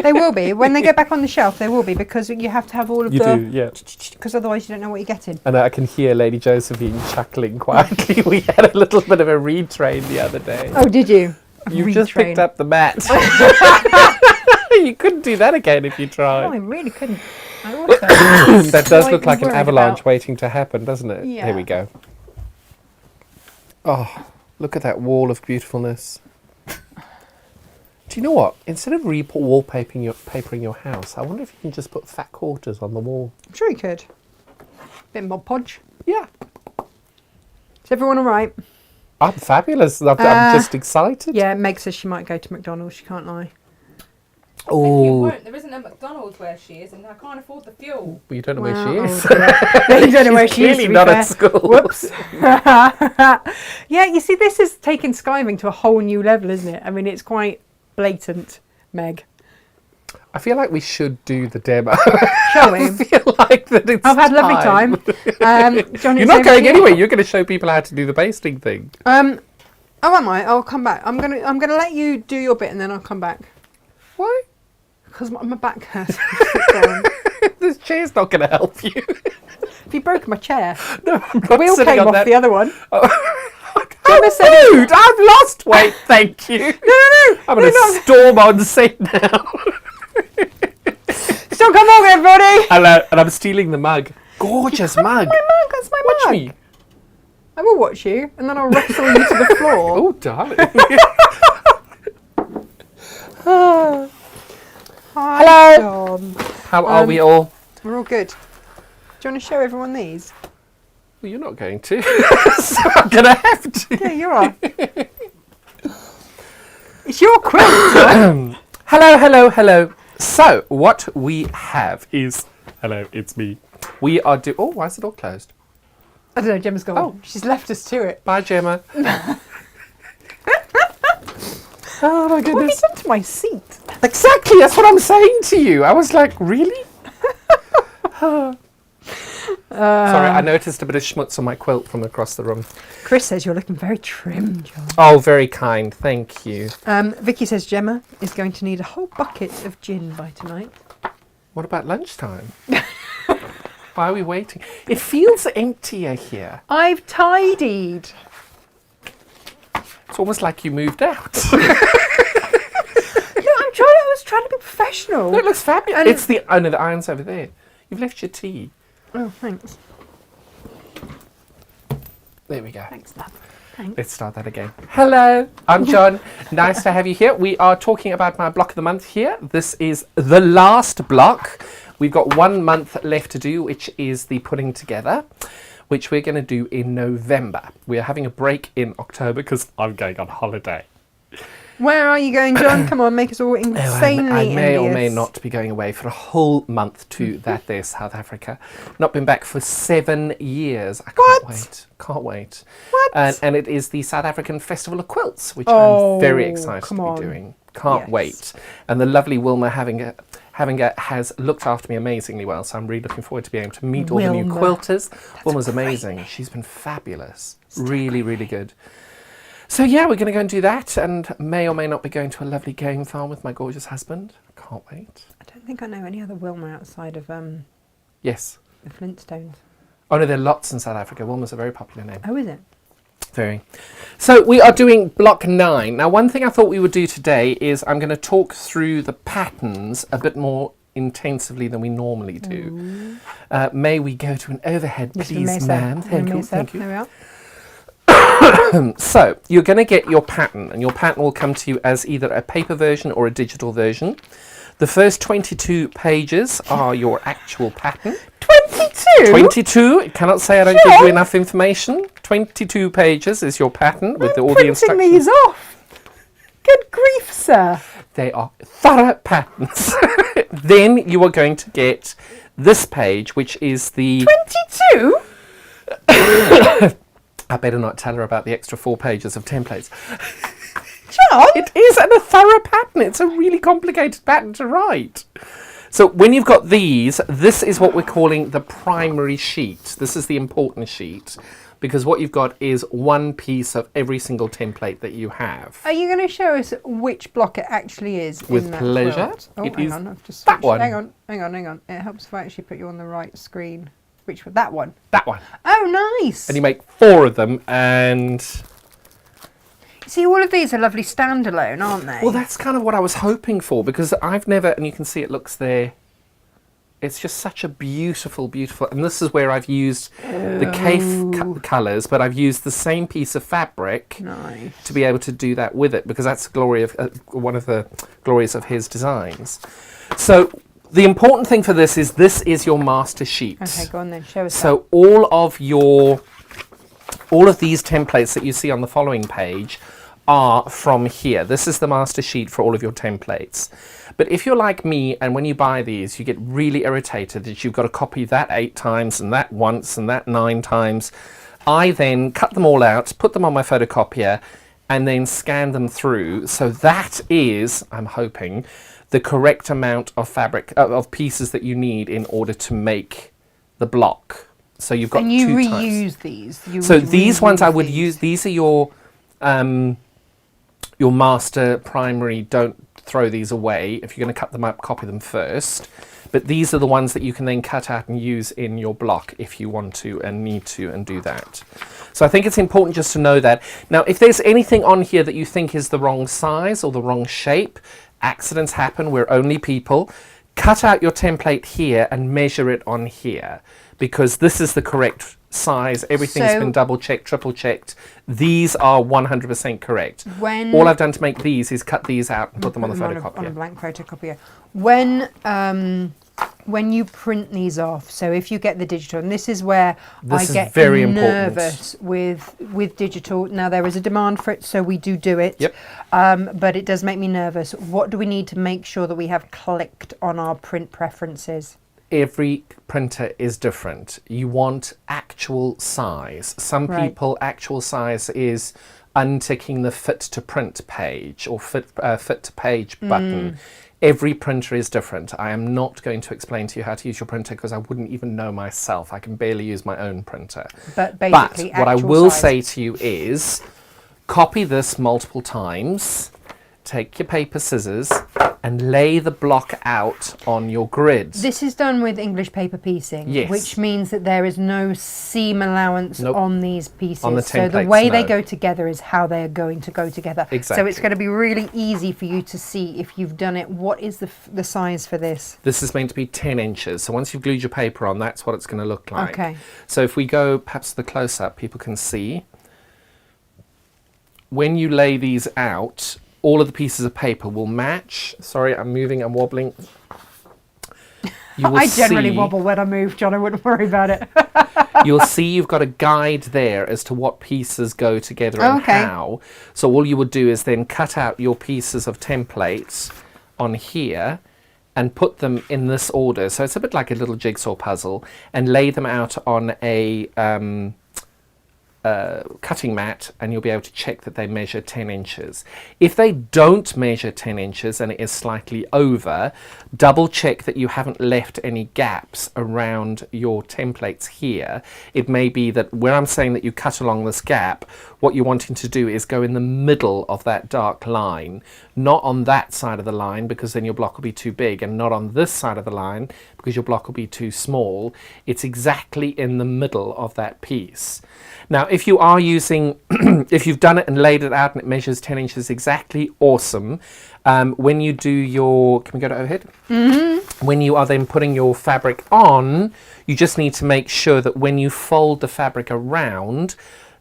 They will be. When they get back on the shelf, they will be, because you have to have all of You the... do, yeah. Because otherwise you don't know what you're getting. And I can hear Lady Josephine chuckling quietly. We had a little bit of a retrain the other day. Oh, did you? You just Retrain. picked up the mat. You couldn't do that again if you No, tried. I really couldn't. I also... That does look slightly like an worried avalanche about- waiting to happen, doesn't it? Yeah. Here we go. Oh, look at that wall of beautifulness. Do you know what? Instead of papering your house, I wonder if you can just put fat quarters on the wall. I'm sure you could. Bit Mod Podge. Yeah. Is everyone all right? I'm fabulous. I'm just excited. Yeah, Meg says she might go to McDonald's. She can't lie. You Oh, won't. There isn't a McDonald's where she is, and I can't afford the fuel. well, you don't know Well, where she is. Yeah, you don't know where She's she is. clearly to be not fair. at school. Whoops. Yeah, you see, this is taking skiving to a whole new level, isn't it? I mean, it's quite blatant, Meg. I feel like we should do the demo. Shall we? I feel like that it's I've had a lovely time. Johnny, You're not going anywhere. You're going to show people how to do the basting thing. Oh, am I? I'll come back. I'm gonna let you do your bit and then I'll come back. Why? Because my back hurts. Sit down. This chair's not going to help you. If you broke my chair, No, I'm the not wheel sitting came on off that. the other one. How Gemma said it- rude! I've lost weight, thank you. No. I'm going to storm on set now. Still come on, everybody. And I'm stealing the mug. Gorgeous mug. My mug. That's my Watch mug. me. I will watch you, and then I'll wrestle you to the floor. Oh, darling. Hi, Hello. John. How are we all? We're all good. Do you want to show everyone these? Well, you're not going to. So I'm going to have to. Yeah, you are. It's your quilt, John. Hello. So, what we have is... Hello, it's me. We are Oh, why is it all closed? I don't know, Gemma's gone. Oh. She's left us to it. Bye, Gemma. Oh, my What have you goodness. done to my seat? Exactly, that's what I'm saying to you. I was like, really? Sorry, I noticed a bit of schmutz on my quilt from across the room. Chris says you're looking very trim, John. Oh, very kind. Thank you. Vicky says Gemma is going to need a whole bucket of gin by tonight. What about lunchtime? Why are we waiting? It feels emptier here. I've tidied. It's almost like you moved out. I was trying to be professional. No, it looks fabulous. And- It's the... Oh, no, the iron's over there. You've left your tea. Oh, thanks. There we go. Thanks, love. Thanks. Let's start that again. Hello, I'm John. Nice to have you here. We are talking about my block of the month here. This is the last block. We've got 1 month left to do, which is the putting together, which we're going to do in November. We are having a break in October because I'm going on holiday. Where are you going, John? Come on, make us all insanely I may or may envious. not be going away for a whole month to that there, South Africa. Not been back for 7 years. I can't wait. Can't wait. What? And it is the South African Festival of Quilts, which Oh, I'm very excited come to on. be doing. Can't Yes. wait. And the lovely Wilma has looked after me amazingly well, so I'm really looking forward to being able to meet all the new Wilma. quilters. Wilma's a great amazing. name. She's been fabulous. Really, really good. So yeah, we're going to go and do that, and may or may not be going to a lovely game farm with my gorgeous husband. I can't wait. I don't think I know any other Wilma outside of the Yes. Flintstones. Oh no, there are lots in South Africa. Wilma's a very popular name. Oh, is it? Very. So we are doing block 9. Now, one thing I thought we would do today is I'm going to talk through the patterns a bit more intensively than we normally do. May we go to an overhead, Mr. please, Mesa. ma'am? Thank you. Mesa. Thank you. There we are. So you're going to get your pattern, and your pattern will come to you as either a paper version or a digital version. The first 22 pages are your actual pattern. 22? 22. I cannot say I don't give you enough information. 22 pages is your pattern with all the Printing instructions. these off. Good grief, sir. They are thorough patterns. Then you are going to get this page, which is the... 22? I better not tell her about the extra 4 pages of templates. John? It is a thorough pattern. It's a really complicated pattern to write. So when you've got these, this is what we're calling the primary sheet. This is the important sheet, because what you've got is one piece of every single template that you have. Are you going to show us which block it actually is? With in that pleasure. quilt? Oh, It hang is on. I've just that switched. one. Hang on. It helps if I actually put you on the right screen. Which one? That one. That one. Oh, nice. And you make 4 of them, and... See, all of these are lovely standalone, aren't they? Well, that's kind of what I was hoping for, because I've never, and you can see it looks there, it's just such a beautiful, beautiful, and this is where I've used the Kaffe colours, but I've used the same piece of fabric Nice. to be able to do that with it, because that's the glory of, one of the glories of his designs. So the important thing for this is your master sheet. Okay, go on then. Show us So all of these templates that you see on the following page are from here. This is the master sheet for all of your templates. But if you're like me, and when you buy these, you get really irritated that you've got to copy that 8 times and that once and that 9 times, I then cut them all out, put them on my photocopier, and then scan them through. So that is, I'm hoping, the correct amount of fabric, of pieces that you need in order to make the block. So you've got And you 2 reuse times. these. You So would these ones I would reuse use. These are your master primary. Don't throw these away. If you're going to cut them up, copy them first. But these are the ones that you can then cut out and use in your block if you want to and need to, and do that. So I think it's important just to know that. Now, if there's anything on here that you think is the wrong size or the wrong shape, accidents happen. We're only people. Cut out your template here and measure it on here, because this is the correct size. Everything's So- been double checked, triple checked. These are 100% correct. When All I've done to make these is cut these out and put them on the on a photocopier. blank photocopier. When you print these off, so if you get the digital, and this is where This I is get very important. nervous with digital. Now there is a demand for it, so we do it. Yep. But it does make me nervous. What do we need to make sure that we have clicked on our print preferences? Every printer is different. You want actual size. Some Right. people, actual size is unticking the fit to print page or fit to page button. Every printer is different. I am not going to explain to you how to use your printer, because I wouldn't even know myself. I can barely use my own printer. But basically, But what I actual will size. say to you is, copy this multiple times, take your paper scissors, and lay the block out on your grid. This is done with English paper piecing, Yes. which means that there is no seam allowance Nope. on these pieces. On the so the templates, way they no. go together is how they are going to go together. So Exactly. it's going to be really easy for you to see if you've done it. What is the size for this? This is meant to be 10 inches. So once you've glued your paper on, that's what it's going to look like. Okay. So if we go perhaps the close-up, people can see. When you lay these out, all of the pieces of paper will match. Sorry, I'm moving, I'm wobbling. You will I generally see- wobble when I move, John. I wouldn't worry about it. you'll see you've got a guide there as to what pieces go together and Okay. how. So all you would do is then cut out your pieces of templates on here and put them in this order. So it's a bit like a little jigsaw puzzle, and lay them out on a cutting mat, and you'll be able to check that they measure 10 inches. If they don't measure 10 inches and it is slightly over, double check that you haven't left any gaps around your templates here. It may be that where I'm saying that you cut along this gap, what you're wanting to do is go in the middle of that dark line, not on that side of the line, because then your block will be too big, and not on this side of the line because your block will be too small. It's exactly in the middle of that piece. Now, if you are using, if you've done it and laid it out and it measures 10 inches exactly, awesome. When you do your, can we go to overhead? Mm-hmm. When you are then putting your fabric on, you just need to make sure that when you fold the fabric around,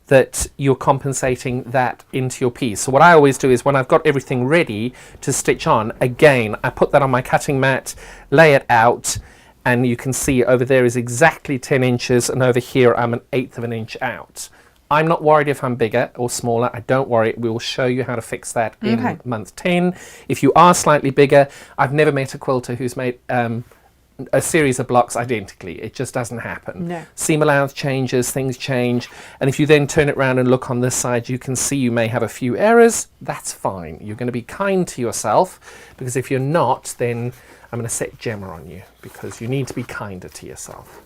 that you're compensating that into your piece. So what I always do is when I've got everything ready to stitch on, again, I put that on my cutting mat, lay it out, and you can see over there is exactly 10 inches, and over here I'm 1/8 of an inch out. I'm not worried if I'm bigger or smaller. I don't worry. We will show you how to fix that in month 10. If you are slightly bigger, I've never met a quilter who's made a series of blocks identically. It just doesn't happen. No. Seam allowance changes, things change, and if you then turn it around and look on this side, you can see you may have a few errors. That's fine. You're going to be kind to yourself, because if you're not, then I'm going to set Gemma on you, because you need to be kinder to yourself.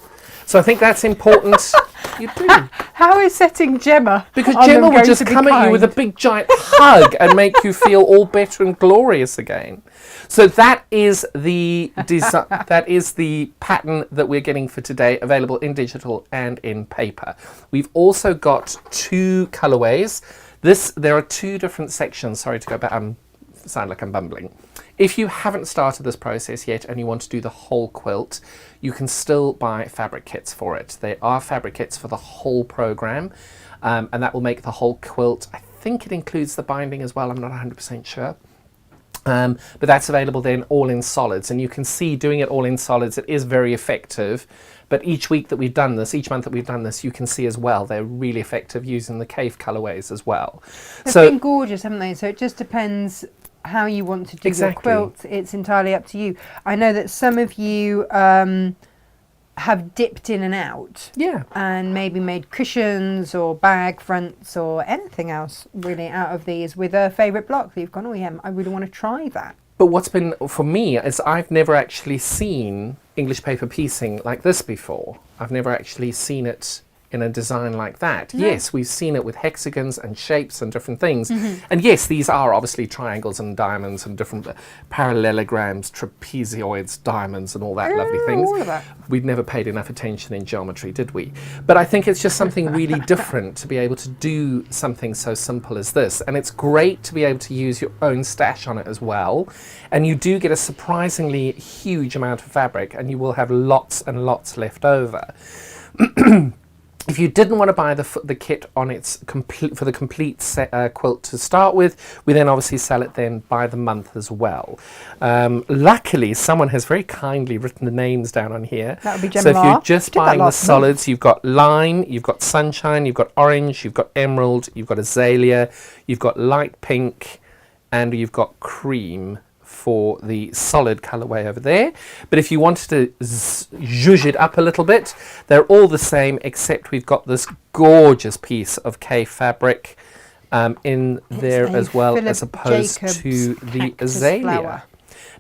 So I think that's important. You do. How is setting Gemma? Because on Gemma them will going just to be come at you with a kind? big giant hug and make you feel all better and glorious again. So that is the that is the pattern that we're getting for today, available in digital and in paper. We've also got 2 colorways. There are 2 different sections. Sorry to go back. Sound like I'm bumbling. If you haven't started this process yet and you want to do the whole quilt, you can still buy fabric kits for it. There are fabric kits for the whole program, and that will make the whole quilt. I think it includes the binding as well. I'm not 100% sure. But that's available then all in solids, and you can see doing it all in solids, it is very effective. But each week that we've done this, each month that we've done this, you can see as well, they're really effective using the Kaffe colorways as well. They've been gorgeous, haven't they? So it just depends how you want to do your quilt. It's entirely up to you. I know that some of you have dipped in and out, and maybe made cushions or bag fronts or anything else really out of these with a favourite block that you've gone, oh yeah, I really want to try that. But what's been for me is I've never actually seen English paper piecing like this before. I've never actually seen it in a design like that. No. Yes, we've seen it with hexagons and shapes and different things. And yes, these are obviously triangles and diamonds and different parallelograms, trapezoids, diamonds and all that lovely things. All of that. We've never paid enough attention in geometry, did we? But I think it's just something really different to be able to do something so simple as this. And it's great to be able to use your own stash on it as well. And you do get a surprisingly huge amount of fabric, and you will have lots and lots left over. If you didn't want to buy the kit on its for the complete quilt to start with, we then obviously sell it then by the month as well. Luckily, someone has very kindly written the names down on here. That would be Gemma. So if you're just buying the solids, you've got lime, you've got sunshine, you've got orange, you've got emerald, you've got azalea, you've got light pink, and you've got cream for the solid colorway over there. But if you wanted to zhuzh it up a little bit, they're all the same, except we've got this gorgeous piece of Kaffe fabric in there as well, as opposed to the azalea. Flower.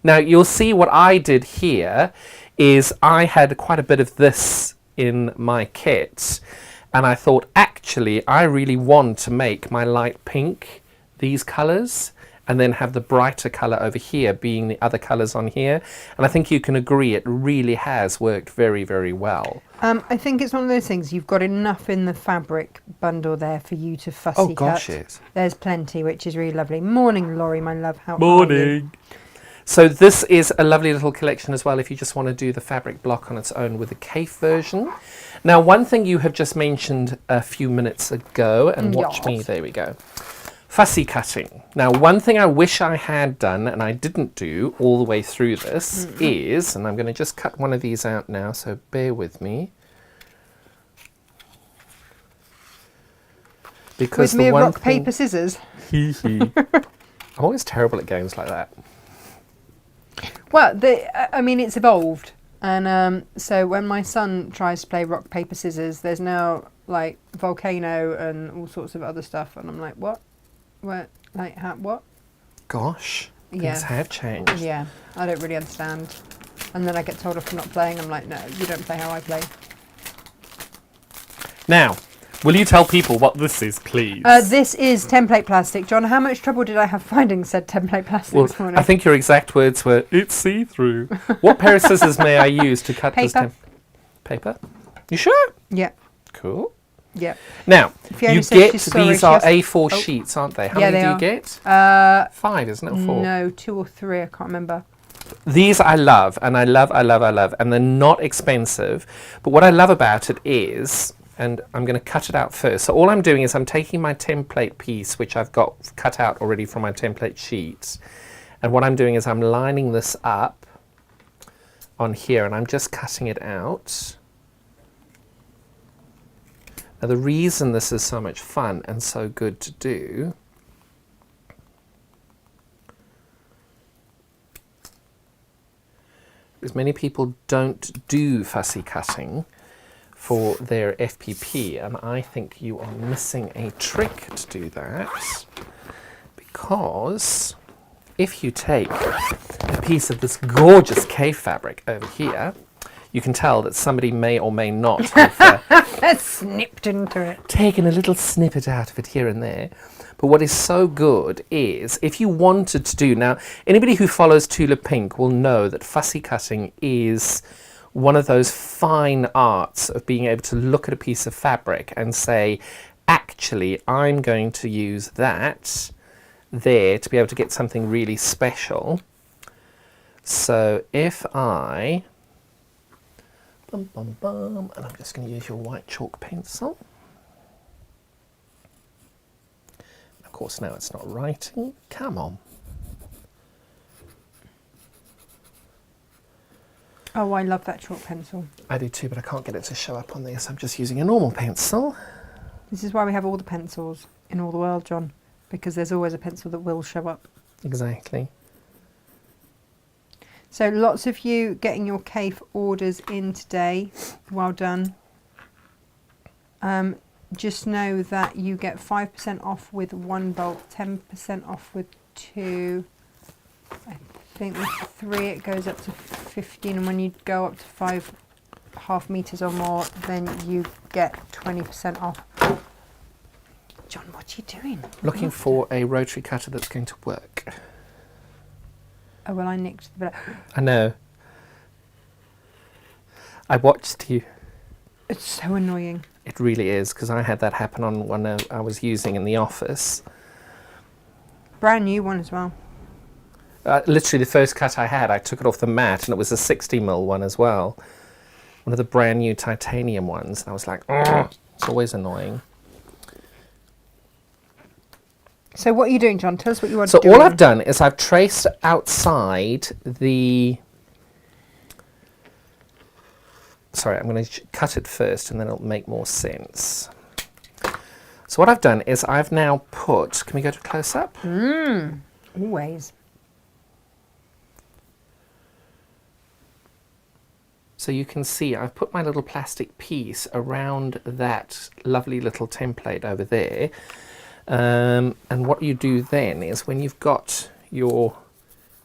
Now you'll see what I did here is I had quite a bit of this in my kit, and I thought actually I really want to make my light pink these colors, and then have the brighter colour over here being the other colours on here. And I think you can agree it really has worked very, very well. I think it's one of those things, you've got enough in the fabric bundle there for you to fussy cut. Oh gosh, yes. There's plenty, which is really lovely. Morning, Laurie, my love. How Morning. are you? So this is a lovely little collection as well if you just want to do the fabric block on its own with the Kaffe version. Now, one thing you have just mentioned a few minutes ago, and watch me, there we go. Fussy cutting. Now, one thing I wish I had done, and I didn't do all the way through this, is, and I'm going to just cut one of these out now, so bear with me. Because With me the of one rock, thing- paper, scissors. I'm always terrible at games like that. Well, I mean, it's evolved. And so when my son tries to play rock, paper, scissors, there's now like volcano and all sorts of other stuff. And I'm like, what? What? Like, what? Gosh, things Yeah. have changed. Yeah, I don't really understand. And then I get told off for not playing. I'm like, no, you don't play how I play. Now, will you tell people what this is, please? This is template plastic. John, how much trouble did I have finding said template plastic Well, this morning? I think your exact words were, it's see-through. What pair of scissors may I use to cut this Paper. Paper? You sure? Yeah, Cool. yeah. Now, Fiona you says get, she's sorry, these she are has- A4 Oh. sheets, aren't they? How Yeah, many they do you are. get? 5, isn't it? Or 4? No, 2 or 3, I can't remember. These I love, and I love, and they're not expensive. But what I love about it is, and I'm going to cut it out first. So all I'm doing is I'm taking my template piece, which I've got cut out already from my template sheet, and what I'm doing is I'm lining this up on here, and I'm just cutting it out. Now the reason this is so much fun and so good to do is many people don't do fussy cutting for their FPP, and I think you are missing a trick to do that, because if you take a piece of this gorgeous cave fabric over here, you can tell that somebody may or may not have Snipped into it. taken a little snippet out of it here and there. But what is so good is, if you wanted to do, now anybody who follows Tula Pink will know that fussy cutting is one of those fine arts of being able to look at a piece of fabric and say, actually, I'm going to use that there to be able to get something really special. So if I, and I'm just going to use your white chalk pencil. Of course, now it's not writing. Come on. Oh, I love that chalk pencil. I do too, but I can't get it to show up on this. I'm just using a normal pencil. This is why we have all the pencils in all the world, John, because there's always a pencil that will show up. Exactly. So lots of you getting your CAFE orders in today. Well done. Just know that you get 5% off with 1 bulk, 10% off with 2. I think with 3 it goes up to 15, and when you go up to 5.5 meters or more, then you get 20% off. John, what are you doing? Looking for a rotary cutter that's going to work. Oh, well, I nicked the bit. I know. I watched you. It's so annoying. It really is, because I had that happen on one I was using in the office. Brand new one as well. Literally the first cut I had, I took it off the mat, and it was a 60mm one as well. One of the brand new titanium ones. And I was like, ugh, it's always annoying. So what are you doing, John? Tell us what you want So to do. all I've done is I've traced outside the... Sorry, I'm going to cut it first and then it'll make more sense. So what I've done is I've now put... Can we go to close-up? Always. So you can see I've put my little plastic piece around that lovely little template over there. And what you do then is when you've got your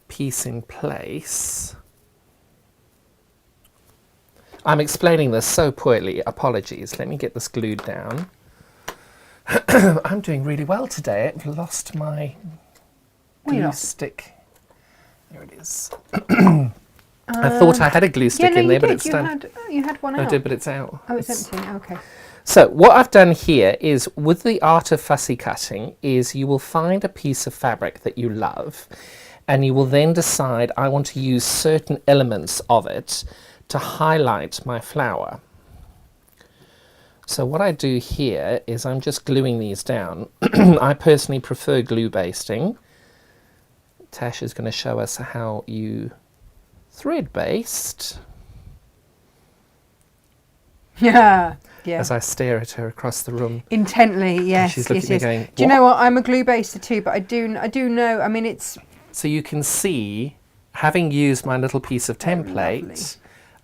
piece in place... I'm explaining this so poorly, apologies. Let me get this glued down. I'm doing really well today. I've lost my glue stick. There it is. I thought I had a glue stick in there, but it's done. You had one I out. did, but it's out. Oh, it's empty. Okay. So what I've done here is, with the art of fussy cutting, is you will find a piece of fabric that you love, and you will then decide, I want to use certain elements of it to highlight my flower. So what I do here is I'm just gluing these down. I personally prefer glue basting. Tasha's going to show us how you thread baste. Yeah. Yeah. As I stare at her across the room. Intently, yes. She's looking at me going, Do you know what? I'm a glue baster too, but I do know. I mean, it's. So you can see, having used my little piece of template,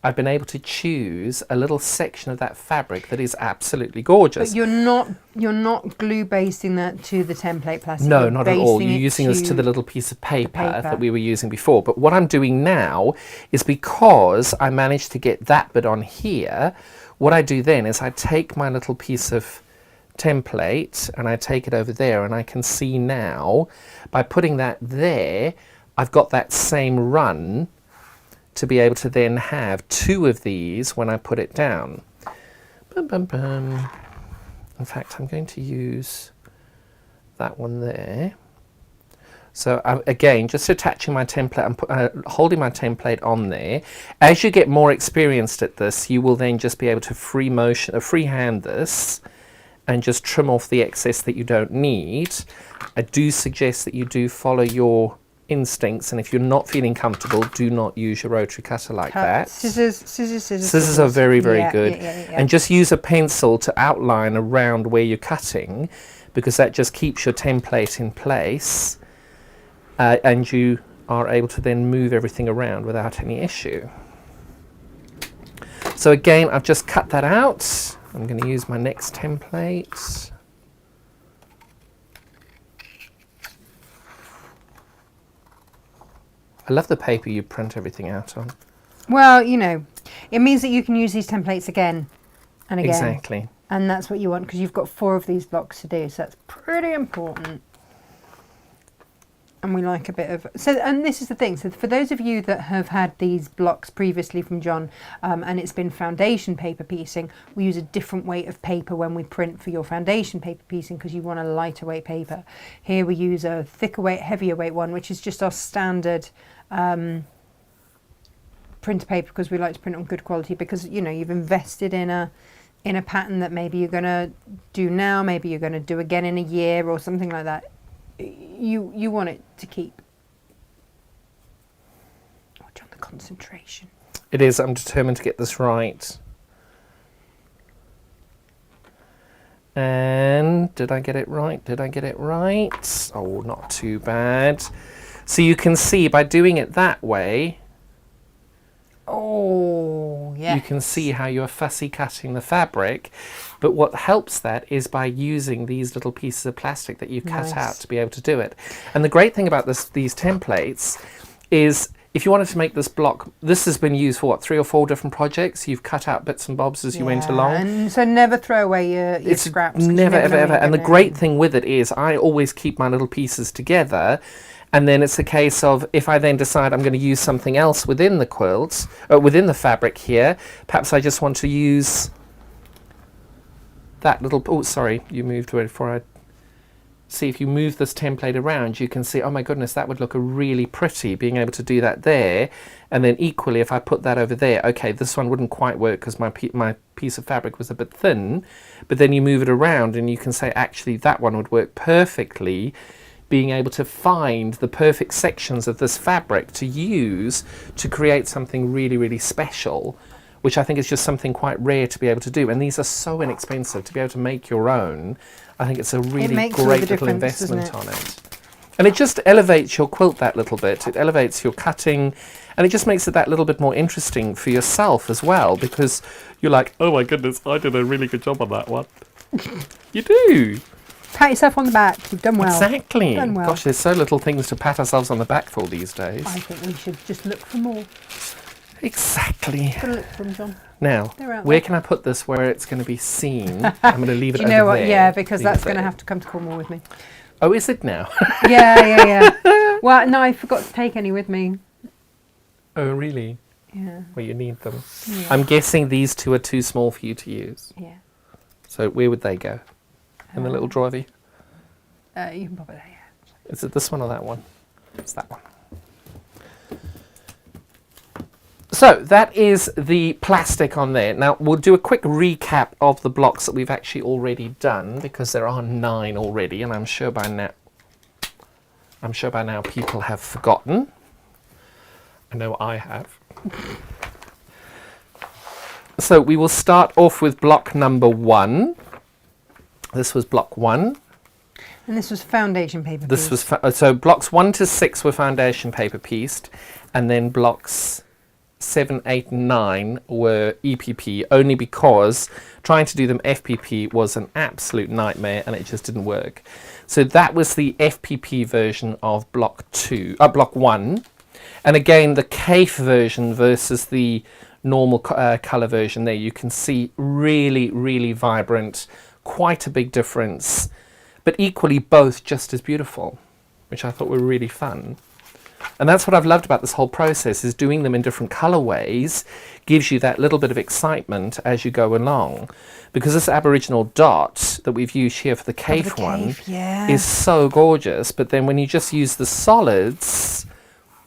I've been able to choose a little section of that fabric that is absolutely gorgeous. But you're not glue basting that to the template plastic. No, not at all. You're using this to the little piece of paper that we were using before. But what I'm doing now is, because I managed to get that bit on here, what I do then is I take my little piece of template and I take it over there, and I can see now by putting that there, I've got that same run to be able to then have two of these when I put it down. Bum, bum, bum. In fact, I'm going to use that one there. So again, just attaching my template and holding my template on there. As you get more experienced at this, you will then just be able to freehand this and just trim off the excess that you don't need. I do suggest that you do follow your instincts, and if you're not feeling comfortable, do not use your rotary cutter like that. Scissors are very, very good. And just use a pencil to outline around where you're cutting, because that just keeps your template in place. And you are able to then move everything around without any issue. So again, I've just cut that out. I'm going to use my next template. I love the paper you print everything out on. Well, you know, it means that you can use these templates again and again. Exactly. And that's what you want, because you've got 4 of these blocks to do, so that's pretty important. And we like a bit of... So, and this is the thing. So for those of you that have had these blocks previously from John, and it's been foundation paper piecing, we use a different weight of paper when we print for your foundation paper piecing, because you want a lighter weight paper. Here we use a thicker weight, heavier weight one, which is just our standard printer paper, because we like to print on good quality, because, you know, you've invested in a pattern that maybe you're going to do now, maybe you're going to do again in a year or something like that. You want it to keep. Oh, John, the concentration. It is. I'm determined to get this right. And did I get it right? Did I get it right? Oh, not too bad. So you can see by doing it that way. Oh, yeah. You can see how you're fussy cutting the fabric, but what helps that is by using these little pieces of plastic that you cut out to be able to do it. And the great thing about these templates is, if you wanted to make this block, this has been used for what, 3 or 4 different projects. You've cut out bits and bobs as you went along. And so never throw away your scraps. Never, ever. And the great thing with it is I always keep my little pieces together. And then it's a case of, if I then decide I'm going to use something else within the quilt, within the fabric here, perhaps I just want to use that little, oh, sorry, you moved away before I, see if you move this template around, you can see, oh my goodness, that would look really pretty, being able to do that there. And then equally, if I put that over there, okay, this one wouldn't quite work because my piece of fabric was a bit thin, but then you move it around and you can say, actually, that one would work perfectly, being able to find the perfect sections of this fabric to use to create something really, really special, which I think is just something quite rare to be able to do. And these are so inexpensive to be able to make your own. I think it's a really great little investment on it. And it just elevates your quilt that little bit. It elevates your cutting, and it just makes it that little bit more interesting for yourself as well, because you're like, oh my goodness, I did a really good job on that one. You do. Pat yourself on the back. You've done well. Exactly. Done well. Gosh, there's so little things to pat ourselves on the back for these days. I think we should just look for more. Exactly. Gotta look for them, John. Now, where can I put this where it's going to be seen? I'm going to leave it over there. Do you know what? Yeah, because that's going to have to come to Cornwall with me. Oh, is it now? Yeah. Well, no, I forgot to take any with me. Oh, really? Yeah. Well, you need them. Yeah. I'm guessing these 2 are too small for you to use. Yeah. So where would they go? In the little drawer? You can pop it there, yeah. Is it this one or that one? It's that one. So that is the plastic on there. Now we'll do a quick recap of the blocks that we've actually already done, because there are 9 already, and I'm sure by now people have forgotten. I know I have. So we will start off with block number 1. This was block 1. And this was foundation paper This piece. was so blocks 1 to 6 were foundation paper pieced, and then blocks 7, 8, and 9 were EPP, only because trying to do them FPP was an absolute nightmare and it just didn't work. So that was the FPP version of block 1. And again, the Kaffe version versus the normal colour version there, you can see really, really vibrant, quite a big difference, but equally both just as beautiful, which I thought were really fun. And that's what I've loved about this whole process, is doing them in different colorways gives you that little bit of excitement as you go along. Because this Aboriginal dot that we've used here for the Kaffe one is so gorgeous, but then when you just use the solids,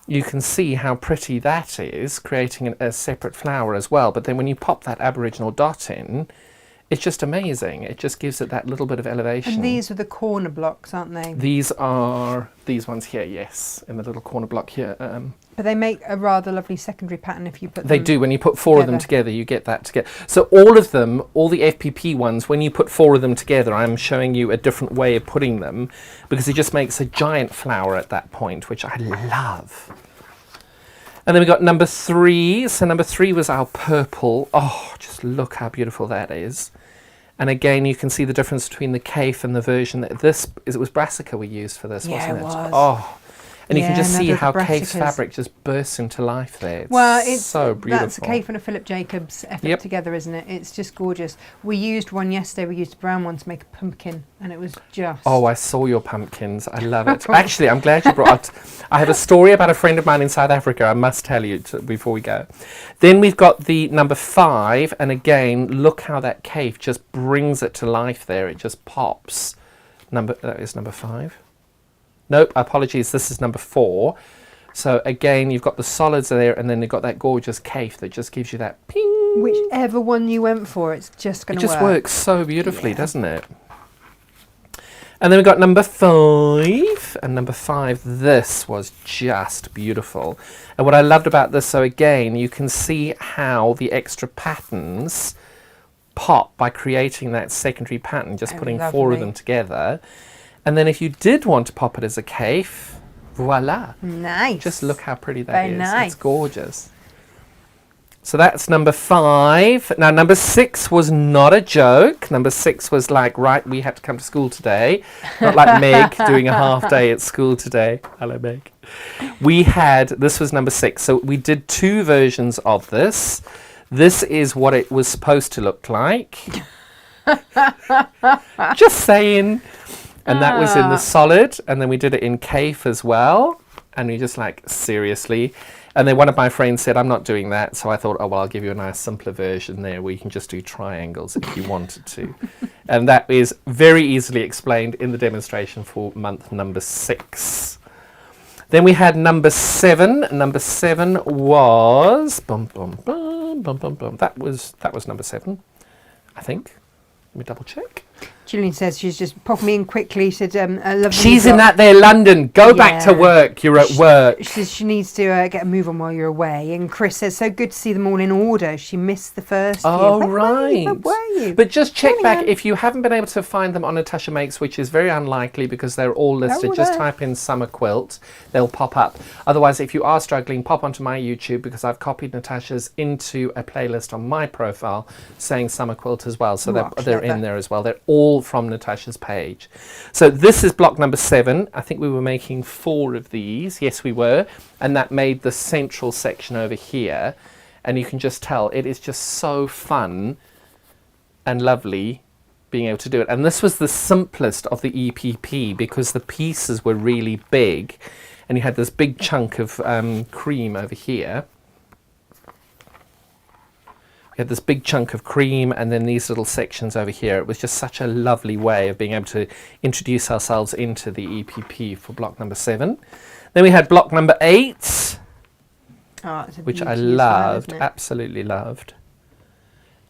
you can see how pretty that is, creating a separate flower as well. But then when you pop that Aboriginal dot in, it's just amazing. It just gives it that little bit of elevation. And these are the corner blocks, aren't they? These are these ones here, yes, in the little corner block here. But they make a rather lovely secondary pattern if you put them They do. When you put 4 of them together, you get that together. So all of them, all the FPP ones, when you put 4 of them together, I'm showing you a different way of putting them, because it just makes a giant flower at that point, which I love. And then we got number 3. So number 3 was our purple. Oh, just look how beautiful that is. And again, you can see the difference between the Kaffe and the version that it was brassica we used for this, wasn't it? it was. Oh, and you can just see how Kaffe's Kaffe's fabric just bursts into life there. It's so beautiful. That's a Kaffe and a Philip Jacobs effort together, isn't it? It's just gorgeous. We used one yesterday. We used a brown one to make a pumpkin, and it was just... Oh, I saw your pumpkins. I love it. Actually, I'm glad you brought... I have a story about a friend of mine in South Africa I must tell you before we go. Then we've got the number 5, and again, look how that Kaffe just brings it to life there. It just pops. That is number 5. Nope, apologies, this is number 4. So again, you've got the solids there, and then you've got that gorgeous Kaffe that just gives you that ping. Whichever one you went for, it's just going to work. It just works so beautifully, doesn't it? And then we've got number 5, and number 5, this was just beautiful. And what I loved about this, so again, you can see how the extra patterns pop by creating that secondary pattern, just putting 4 of them together. And then if you did want to pop it as a Kaffe, voila. Nice. Just look how pretty that Very is. nice. It's gorgeous. So that's number 5. Now, number 6 was not a joke. Number 6 was like, right, we had to come to school today. Not like Meg doing a half day at school today. Hello, Meg. This was number 6. So we did 2 versions of this. This is what it was supposed to look like. Just saying. And that was in the solid, and then we did it in Kaffe as well. And we just like, seriously. And then one of my friends said, I'm not doing that. So I thought, oh, well, I'll give you a nice simpler version there where you can just do triangles if you wanted to. And that is very easily explained in the demonstration for month number 6. Then we had number 7. Number 7 was... That was number 7, I think. Let me double check. Julian says she's just popped me in quickly. She said, I love She's in that there, London. Go back to work. You're at work. She says she needs to get a move on while you're away. And Chris says, so good to see them all in order. She missed the first Oh, year. right. Where were you? But just check back if you haven't been able to find them on Natasha Makes, which is very unlikely because they're all listed. Just type in summer quilt. They'll pop up. Otherwise, if you are struggling, pop onto my YouTube because I've copied Natasha's into a playlist on my profile saying summer quilt as well. So they're in there as well. They're all from Natasha's page. So this is block number 7. I think we were making 4 of these. Yes, we were. And that made the central section over here. And you can just tell it is just so fun and lovely being able to do it. And this was the simplest of the EPP because the pieces were really big. And you had this big chunk of cream over here. We had this big chunk of cream and then these little sections over here. It was just such a lovely way of being able to introduce ourselves into the EPP for block number 7. Then we had block number 8, which I loved, absolutely loved.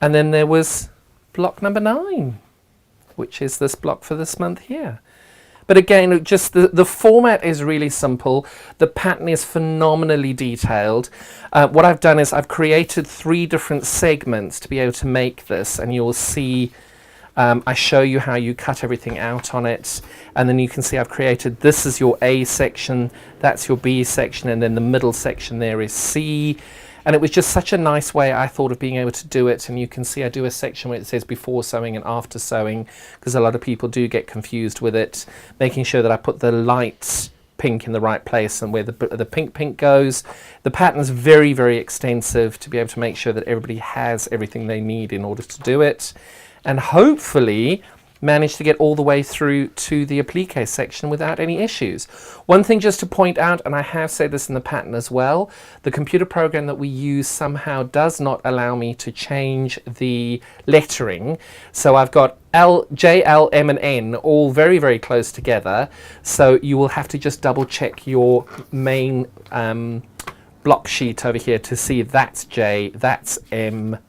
And then there was block number 9, which is this block for this month here. But again, just the format is really simple. The pattern is phenomenally detailed. What I've done is I've created 3 different segments to be able to make this, and you'll see I show you how you cut everything out on it, and then you can see I've created, this is your A section, that's your B section, and then the middle section there is C. And it was just such a nice way, I thought, of being able to do it. And you can see I do a section where it says before sewing and after sewing, because a lot of people do get confused with it, making sure that I put the light pink in the right place and where the pink goes. The pattern's very, very extensive to be able to make sure that everybody has everything they need in order to do it. And hopefully managed to get all the way through to the applique section without any issues. One thing just to point out, and I have said this in the pattern as well, the computer program that we use somehow does not allow me to change the lettering. So I've got L, J, L, M and N all very, very close together. So you will have to just double check your main block sheet over here to see that's J, that's M,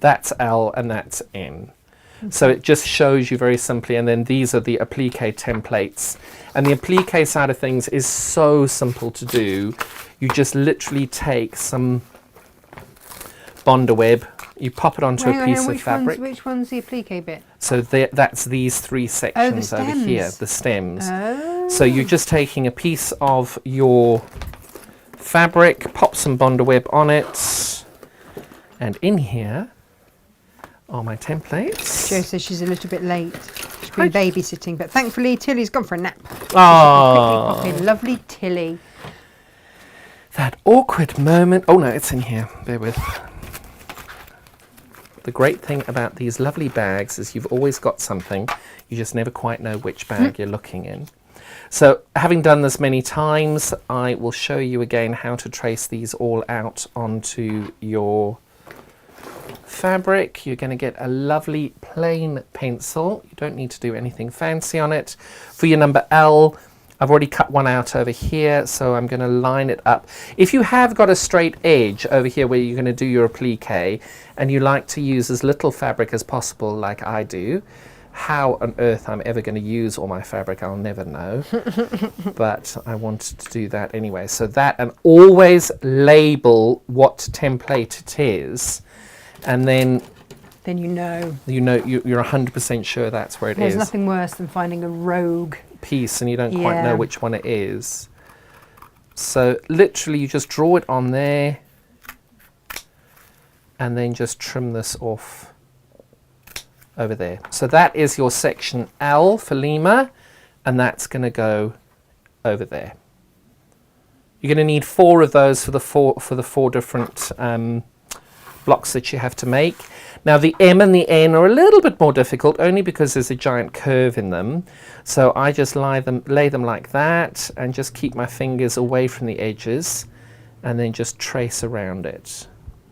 that's L, and that's N. Okay. So it just shows you very simply, and then these are the applique templates. And the applique side of things is so simple to do. You just literally take some Bondaweb, you pop it onto a piece of fabric. Which one's the applique bit? So that's these 3 sections over here, the stems. Oh. So you're just taking a piece of your fabric, pop some Bondaweb on it, and in here are my templates. Jo says she's a little bit late. She's been babysitting, but thankfully Tilly's gone for a nap. Oh, lovely Tilly. That awkward moment. Oh no, it's in here. Bear with. The great thing about these lovely bags is you've always got something. You just never quite know which bag you're looking in. So having done this many times, I will show you again how to trace these all out onto your fabric. You're going to get a lovely plain pencil. You don't need to do anything fancy on it. For your number L, I've already cut one out over here, so I'm going to line it up. If you have got a straight edge over here where you're going to do your applique and you like to use as little fabric as possible like I do, how on earth I'm ever going to use all my fabric, I'll never know. But I wanted to do that anyway. So that, and always label what template it is. And then you know. You're 100% sure that's where it is. There's nothing worse than finding a rogue piece and you don't quite know which one it is. So literally you just draw it on there and then just trim this off over there. So that is your section L for Lima, and that's going to go over there. You're going to need 4 of those for the four different blocks that you have to make. Now the M and the N are a little bit more difficult only because there's a giant curve in them. So I just lay them like that and just keep my fingers away from the edges and then just trace around it.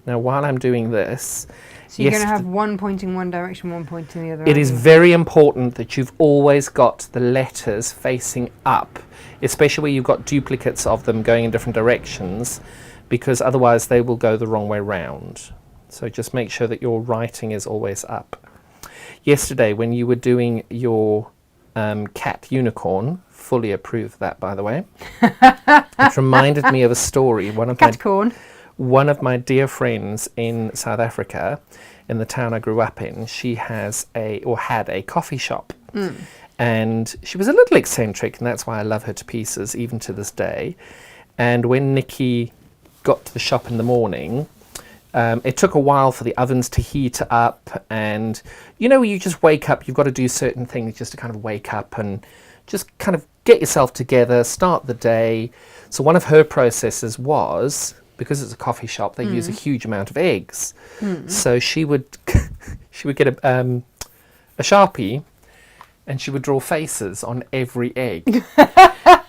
Now while I'm doing this, so you're going to have one pointing one direction, one pointing the other. It is very important that you've always got the letters facing up, especially where you've got duplicates of them going in different directions, because otherwise they will go the wrong way round. So just make sure that your writing is always up. Yesterday, when you were doing your cat unicorn, fully approved that, by the way. It reminded me of a story. One of my dear friends in South Africa, in the town I grew up in, she had a coffee shop. And she was a little eccentric, and that's why I love her to pieces, even to this day. And when Nikki got to the shop in the morning, it took a while for the ovens to heat up, and you just wake up, you've got to do certain things just to kind of wake up and just kind of get yourself together, start the day. So one of her processes was, because it's a coffee shop, they use a huge amount of eggs. So she would get a Sharpie and she would draw faces on every egg.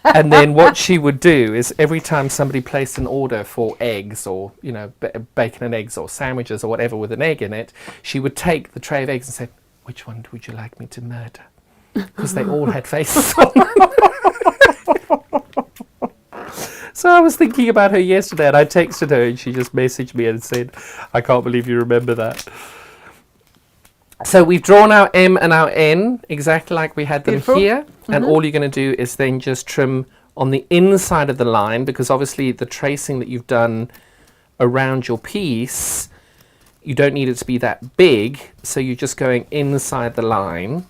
And then what she would do is every time somebody placed an order for eggs or, bacon and eggs or sandwiches or whatever with an egg in it, she would take the tray of eggs and say, "Which one would you like me to murder?" Because they all had faces on them. So I was thinking about her yesterday and I texted her and she just messaged me and said, "I can't believe you remember that." So we've drawn our M and our N exactly like we had them Beautiful. here. And all you're going to do is then just trim on the inside of the line, because obviously the tracing that you've done around your piece, you don't need it to be that big. So you're just going inside the line,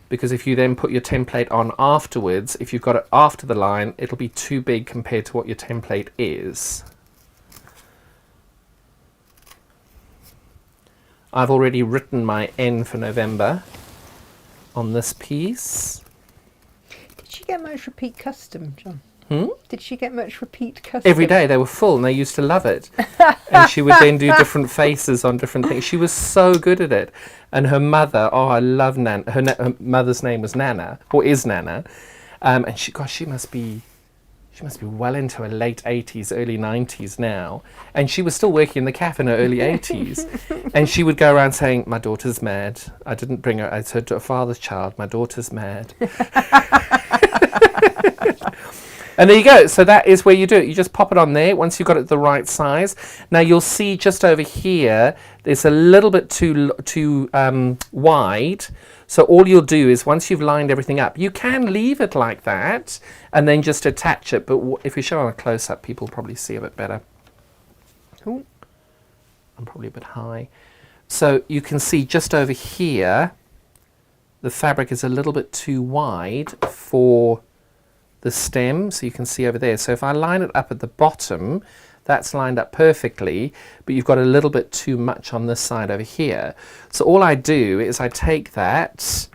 because if you then put your template on afterwards, if you've got it after the line, it'll be too big compared to what your template is. I've already written my N for November on this piece. Did she get much repeat custom, John? Hmm? Did she get much repeat custom? Every day they were full and they used to love it. And she would then do different faces on different things. She was so good at it. And her mother, oh, I love Nana. Her mother's name was Nana, or is Nana. And she must be well into her late 80s, early 90s now. And she was still working in the cafe in her early 80s. And she would go around saying, my daughter's mad. I didn't bring her. I said to her father's child, my daughter's mad. And there you go. So that is where you do it. You just pop it on there once you've got it the right size. Now you'll see just over here, there's a little bit too wide. So all you'll do is once you've lined everything up, you can leave it like that and then just attach it. But if we show on a close-up, people probably see a bit better. Ooh. I'm probably a bit high. So you can see just over here, the fabric is a little bit too wide for the stem. So you can see over there. So if I line it up at the bottom, that's lined up perfectly, but you've got a little bit too much on this side over here. So all I do is I take that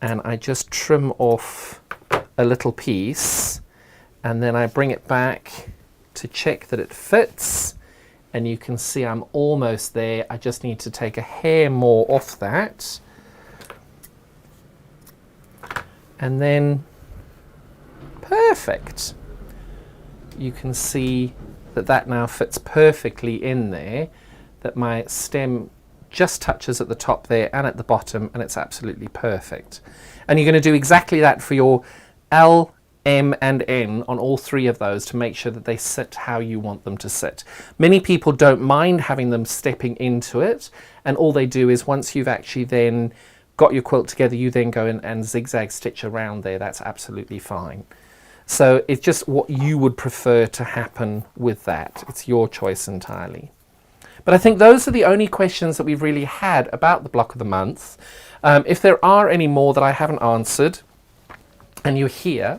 and I just trim off a little piece, and then I bring it back to check that it fits, and you can see I'm almost there. I just need to take a hair more off that, and then perfect. You can see that now fits perfectly in there, that my stem just touches at the top there and at the bottom, and it's absolutely perfect. And you're going to do exactly that for your L, M and N on all three of those to make sure that they sit how you want them to sit. Many people don't mind having them stepping into it, and all they do is once you've actually then got your quilt together, you then go in and zigzag stitch around there. That's absolutely fine. So it's just what you would prefer to happen with that. It's your choice entirely. But I think those are the only questions that we've really had about the block of the month. If there are any more that I haven't answered, and you're here,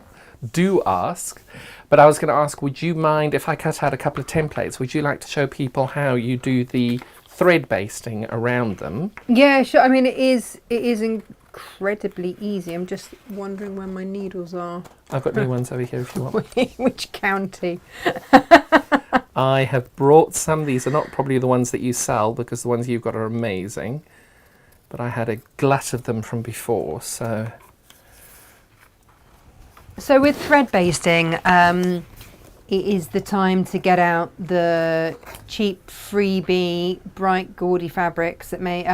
do ask. But I was going to ask, would you mind if I cut out a couple of templates? Would you like to show people how you do the thread basting around them? Yeah, sure. I mean, it is incredibly easy. I'm just wondering where my needles are. I've got new ones over here if you want. Which county? I have brought some. These are not probably the ones that you sell, because the ones you've got are amazing. But I had a glut of them from before, so... So with thread basting, it is the time to get out the cheap freebie, bright, gaudy fabrics that may,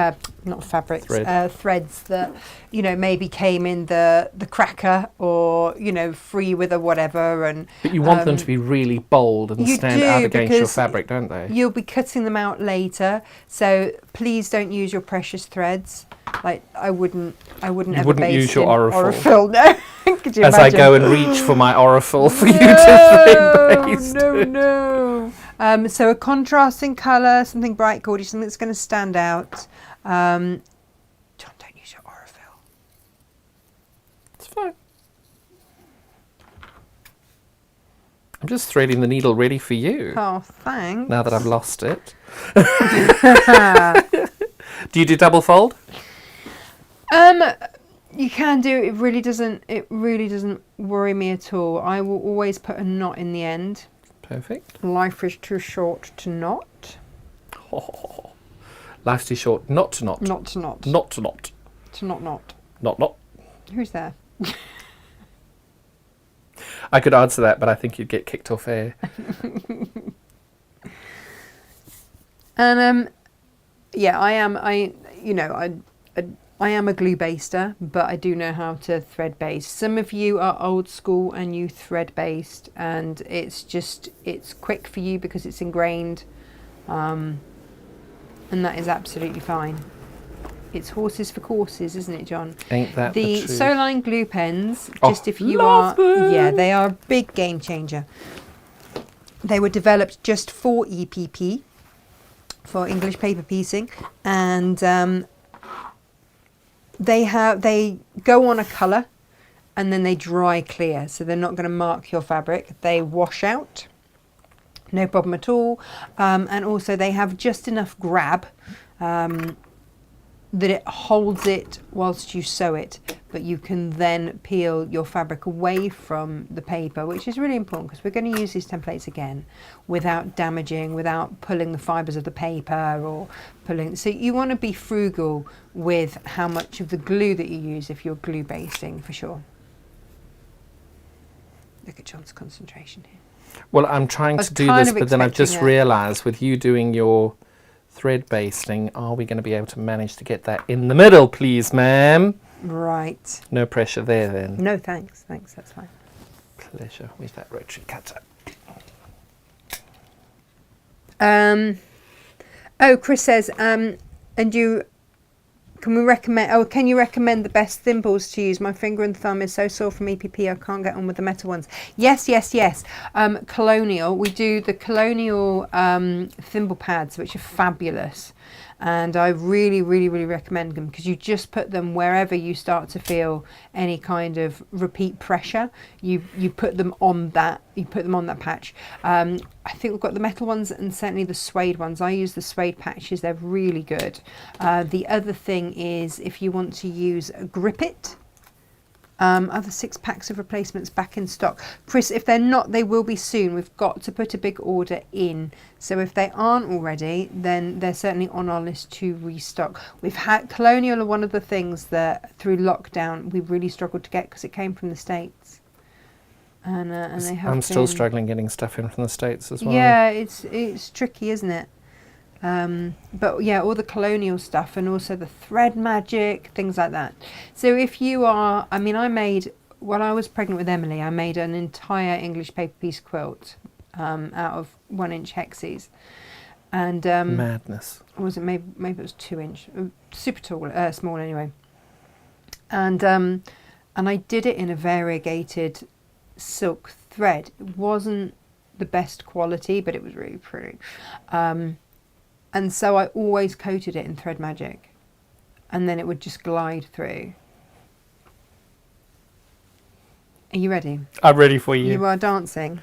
not fabrics, threads that, you know, maybe came in the cracker, or, you know, free with a whatever. But you want them to be really bold and stand out against your fabric, don't they? You'll be cutting them out later, so please don't use your precious threads. Like I wouldn't ever baste use your Aurifil, no. Could you As imagine? I go and reach for my Aurifil for you to thread baste. No. So a contrasting colour, something bright, gaudy, something that's going to stand out. John, don't use your Aurifil. It's fine. I'm just threading the needle ready for you. Oh, thanks. Now that I've lost it. Do you do double fold? You can do. It really doesn't worry me at all. I will always put a knot in the end. Perfect. Life is too short to knot. Oh, life's too short not to knot. Not to knot. Not to knot. To not. Not. Who's there? I could answer that, but I think you'd get kicked off air. And yeah, I am a glue baster, but I do know how to thread baste. Some of you are old school and you thread baste, and it's quick for you because it's ingrained, and that is absolutely fine. It's horses for courses, isn't it, John? Ain't that the The truth? Sewline glue pens, Oh, just if you love them. yeah, they are a big game changer. They were developed just for EPP, for English paper piecing, and they go on a colour and then they dry clear, so they're not going to mark your fabric. They wash out, no problem at all, and also they have just enough grab that it holds it whilst you sew it, but you can then peel your fabric away from the paper, which is really important because we're going to use these templates again without damaging, without pulling the fibres of the paper or pulling. So you want to be frugal with how much of the glue that you use if you're glue basting, for sure. Look at John's concentration here. Well, I'm trying to do this, but then I've just realised with you doing your thread basting, are we going to be able to manage to get that in the middle, please, ma'am? Right. No pressure there, then. No, thanks. Thanks, that's fine. Pleasure with that rotary cutter. Oh, Chris says, and you, can you recommend the best thimbles to use? My finger and thumb is so sore from EPP, I can't get on with the metal ones. Yes. Colonial, we do the Colonial thimble pads, which are fabulous. And I really recommend them because you just put them wherever you start to feel any kind of repeat pressure. You put them on that. You put them on that patch. I think we've got the metal ones and certainly the suede ones. I use the suede patches. They're really good. The other thing is if you want to use a Grip It. Other 6 packs of replacements back in stock. Chris, if they're not, they will be soon. We've got to put a big order in. So if they aren't already, then they're certainly on our list to restock. We've had Colonial are one of the things that through lockdown we really struggled to get because it came from the States. And they have I'm still struggling getting stuff in from the States as well. Yeah, it's tricky, isn't it? But yeah, all the Colonial stuff and also the thread magic, things like that. So if you are, I mean, while I was pregnant with Emily, I made an entire English paper piece quilt out of 1-inch hexes. And madness. Was it maybe it was 2-inch, super tall, small anyway. And I did it in a variegated silk thread. It wasn't the best quality, but it was really pretty. And so I always coated it in Thread Magic and then it would just glide through. Are you ready? I'm ready for you. You are dancing?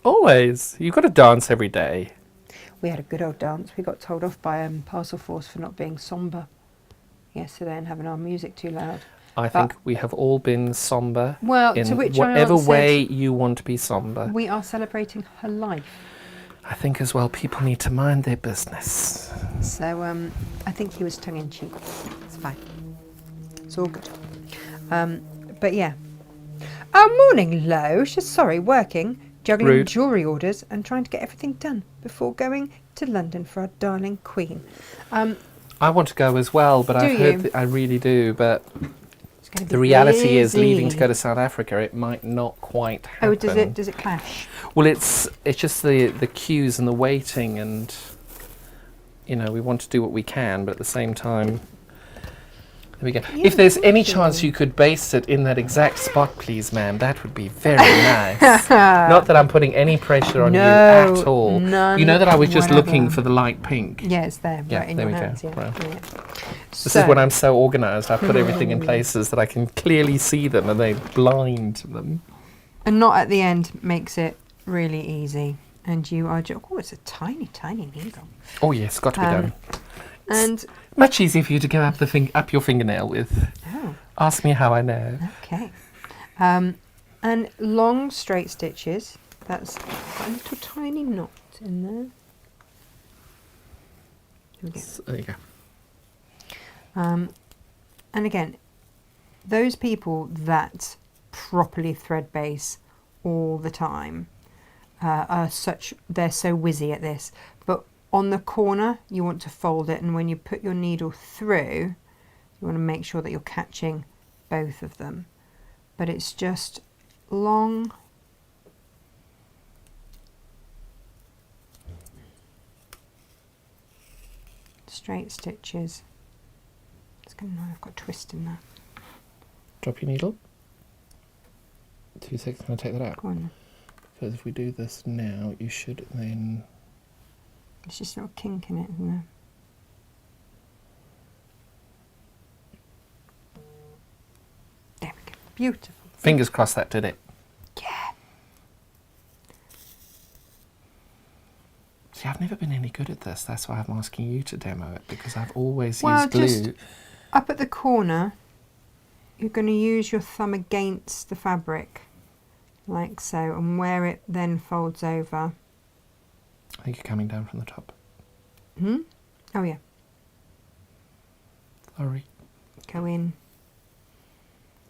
Always. You've got to dance every day. We had a good old dance. We got told off by Parcel Force for not being sombre yesterday and having our music too loud. I think we have all been sombre. Well, in to which whatever I answered, way you want to be sombre. we are celebrating her life. I think as well people need to mind their business. So I think he was tongue-in-cheek. It's fine. It's all good. But yeah. Morning, Lo. She's sorry, working, juggling Rude. jewellery orders and trying to get everything done before going to London for our darling Queen. I want to go as well, but I've heard I really do, but the reality is leaving to go to South Africa, it might not quite happen. Oh, does it clash? Well, it's just the queues and the waiting, and you know, we want to do what we can, but at the same time, there we go. Yeah, if there's any chance you could baste it in that exact spot, please, ma'am, that would be very nice. Not that I'm putting any pressure on you at all. None you know that I was just whatever. looking for the light pink. Yeah, it's there, Yeah, right in there your we hands. go. Yeah. Right. Yeah. This is when I'm so organised. I put everything in places that I can clearly see them and they blind them. And not at the end makes it really easy. And you are just, oh, it's a tiny, tiny needle. Oh yes, got to be done. And Much easier for you to go up your fingernail with. oh, Ask me how I know. okay. And long straight stitches. That's a little tiny knot in there. There we go. So, there you go. And again, those people that properly thread base all the time they're so whizzy at this. But on the corner, you want to fold it, and when you put your needle through, you want to make sure that you're catching both of them. But it's just long, straight stitches. Let's No, I've got a twist in there. Drop your needle. 2 seconds, can I take that out? Go on then. Because if we do this now, you should then... There's just a little kink in it, isn't there? There we go. Beautiful. Fingers crossed that did it. Yeah. See, I've never been any good at this. That's why I'm asking you to demo it, because I've always Well, used glue. just up at the corner, you're going to use your thumb against the fabric, like so, and where it then folds over. I think you're coming down from the top. Hmm? Oh yeah. Sorry. Go in.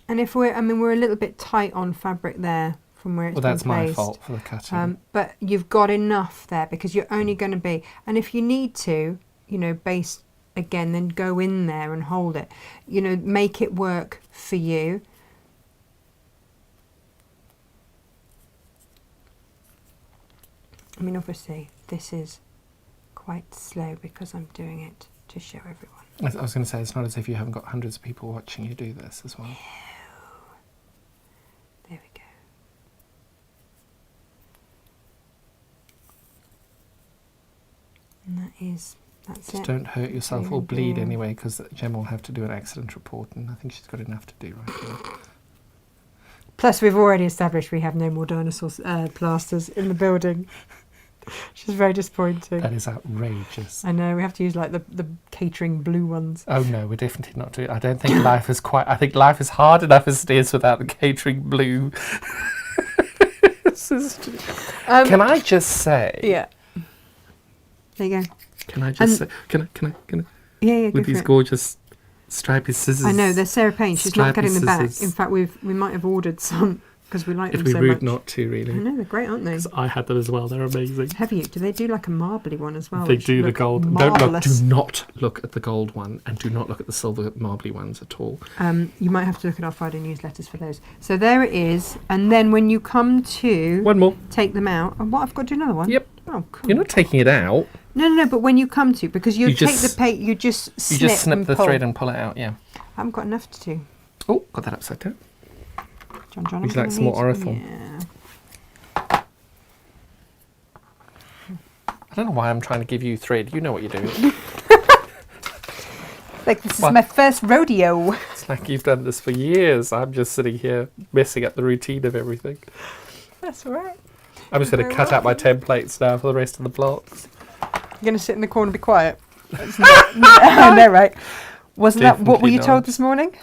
And if we're a little bit tight on fabric there from where it's Well, that's been my placed. fault for the cutting. But you've got enough there because you're only going to be, and if you need to, baste again, then go in there and hold it. Make it work for you. I mean, obviously, this is quite slow because I'm doing it to show everyone. I was going to say, it's not as if you haven't got hundreds of people watching you do this as well. There we go. And that's Just it. don't hurt yourself or bleed Yeah. anyway, because Jem will have to do an accident report, and I think she's got enough to do right here. Plus, we've already established we have no more dinosaur plasters in the building. Which is very disappointing. That is outrageous. I know, we have to use like the catering blue ones. Oh no, we're definitely not doing. I don't think life is quite. I think life is hard enough as it is without the catering blue. Can I just say? Yeah. There you go. Can I just say? Can I? Yeah, go With for these it. gorgeous stripy scissors. I know, they're Sarah Payne. She's not stripy getting them back. scissors. In fact, we might have ordered some because we like It'd them be so rude much. not to, really. I know, they're great, aren't they? 'Cause I had them as well. They're amazing. Have you? Do they do like a marbly one as well? They which do the look gold. marvellous? Do not look at the gold one, and do not look at the silver marbly ones at all. You might have to look at our Friday newsletters for those. So there it is. And then when you come to One more. take them out, and what, I've got to do another one? Yep. Oh, cool. You're not taking it out. No, but when you come to, because you You take just- the you just snip, You just snip and the pull. thread and pull it out. Yeah. I haven't got enough to do. Oh, got that upside down. John, Would I'm you like gonna some more need- oriflamme? Yeah. I don't know why I'm trying to give you thread. You know what you're doing. Like this is What? my first rodeo. It's like you've done this for years. I'm just sitting here messing up the routine of everything. That's all right. I'm just going to Very cut well. out my templates now for the rest of the blocks. You're going to sit in the corner and be quiet. I know, right? Wasn't that what were Definitely you told not. this morning?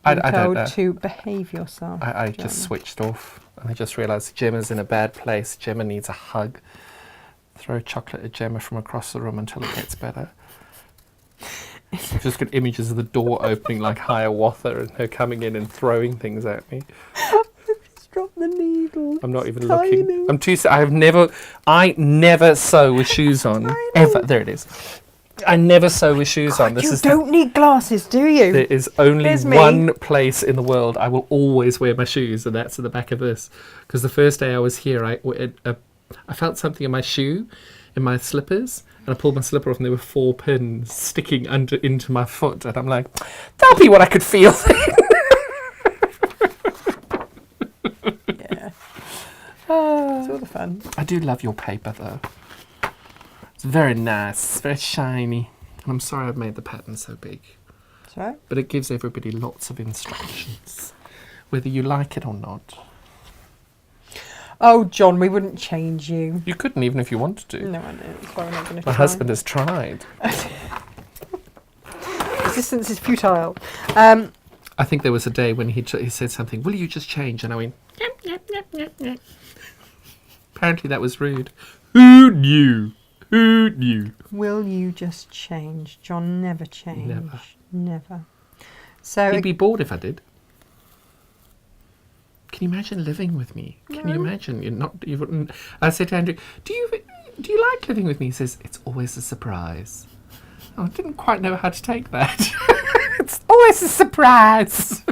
I You were don't told know. to behave yourself. I just Gemma. switched off and I just realised Gemma's in a bad place. Gemma needs a hug. Throw chocolate at Gemma from across the room until it gets better. I've just got images of the door opening like Hiawatha and her coming in and throwing things at me. Just drop the needle. I'm not even Tiny. looking. I'm too. I never sew with shoes on. Tiny. Ever. There it is. I never sew with shoes on. This You is don't need glasses, do you? There is only There's me. one place in the world I will always wear my shoes, and that's at the back of this. Because the first day I was here, I felt something in my shoe, in my slippers, and I pulled my slipper off, and there were 4 pins sticking into my foot, and I'm like, that'll be what I could feel. Yeah. It's all the fun. I do love your paper, though. It's very nice. It's very shiny. And I'm sorry I've made the pattern so big. That's right. But it gives everybody lots of instructions, whether you like it or not. Oh, John, we wouldn't change you. You couldn't even if you wanted to. No, I know. That's why we're not going to My husband has tried. Resistance is futile. I think there was a day when he said something, will you just change? And I went, yep, yep, yep, yep, yep. Apparently that was rude. Who knew? Who knew? Will you just change? John never changed. Never. Never. So He'd be bored if I did. Can you imagine living with me? Can you imagine? You wouldn't. I said to Andrew, do you like living with me? He says, it's always a surprise. Oh, I didn't quite know how to take that. It's always a surprise.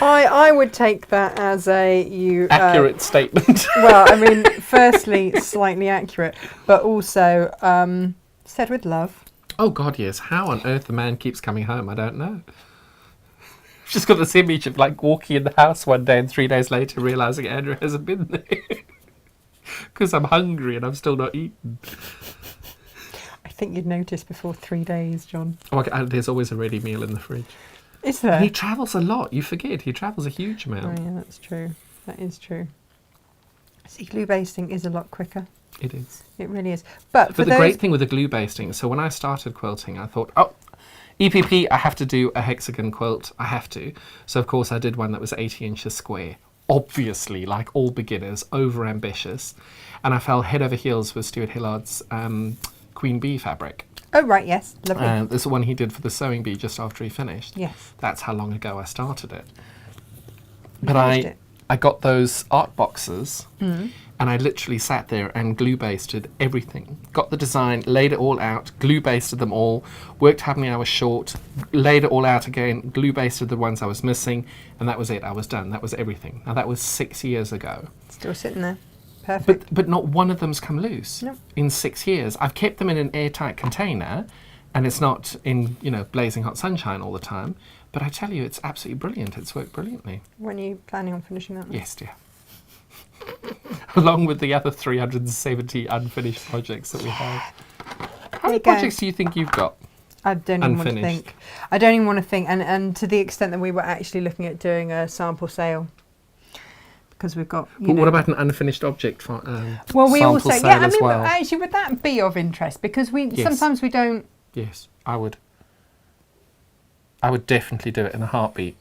I would take that as a Accurate statement. well, I mean, firstly, slightly accurate, but also said with love. Oh, God, yes. How on earth the man keeps coming home, I don't know. I've just got this image of, like, walking in the house one day and 3 days later realising Andrew hasn't been there. Because I'm hungry and I'm still not eaten. I think you'd notice before 3 days, John. Oh, okay, there's always a ready meal in the fridge. Is there? He travels a lot. You forget. He travels a huge amount. Oh, yeah, that's true. That is true. See, glue basting is a lot quicker. It is. It really is. But the great thing with the glue basting, so when I started quilting, I thought, oh, EPP, I have to do a hexagon quilt. I have to. So, of course, I did one that was 80 inches square. Obviously, like all beginners, over ambitious. And I fell head over heels with Stuart Hillard's Queen Bee fabric. Oh, right, yes. Lovely. This is the one he did for the sewing bee just after he finished. Yes. That's how long ago I started it. You But finished it. I got those art boxes and I literally sat there and glue basted everything. Got the design, laid it all out, glue basted them all, worked how many hours short, laid it all out again, glue basted the ones I was missing, and that was it. I was done. That was everything. Now that was 6 years ago. Still sitting there. Perfect. But not one of them's come loose No. in 6 years. I've kept them in an airtight container and it's not in, blazing hot sunshine all the time. But I tell you, it's absolutely brilliant. It's worked brilliantly. When are you planning on finishing that one? Yes, dear. Along with the other 370 unfinished projects that we have. How many projects do you think you've got? I don't even want to Unfinished. think. I don't even want to think. And to the extent that we were actually looking at doing a sample sale. Because we've got, But what about an unfinished object well, we sample also, sale yeah, I as mean, well? actually, would that be of interest? Because Yes. sometimes we don't Yes, I would. I would definitely do it in a heartbeat.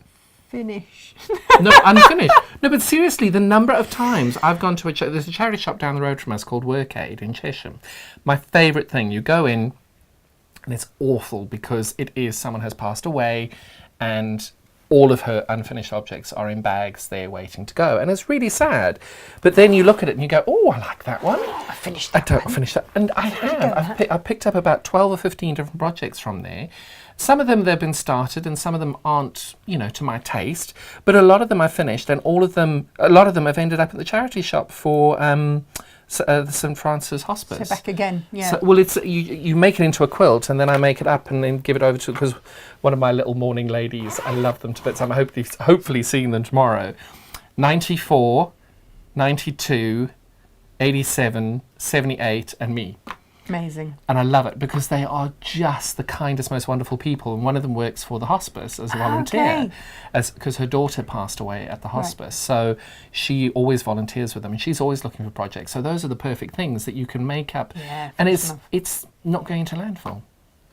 finish. No, unfinished. No, but seriously, the number of times I've gone to there's a charity shop down the road from us called Work Aid in Chesham. My favourite thing, you go in and it's awful because it is someone has passed away and all of her unfinished objects are in bags there waiting to go. And it's really sad. But then you look at it and you go, oh, I like that one. I finished I that don't one. finish that. And I have. I've picked up about 12 or 15 different projects from there. Some of them, they've been started and some of them aren't, to my taste. But a lot of them I finished and a lot of them have ended up at the charity shop for the St. Francis Hospice. So back again, yeah. So, well, it's you make it into a quilt and then I make it up and then give it over to, because one of my little morning ladies, I love them to bits. I'm hopefully seeing them tomorrow. 94, 92, 87, 78 and me. Amazing. And I love it because they are just the kindest, most wonderful people. And one of them works for the hospice as a volunteer, because her daughter passed away at the hospice. So she always volunteers with them, and she's always looking for projects. So those are the perfect things that you can make up, and it's not going to landfill.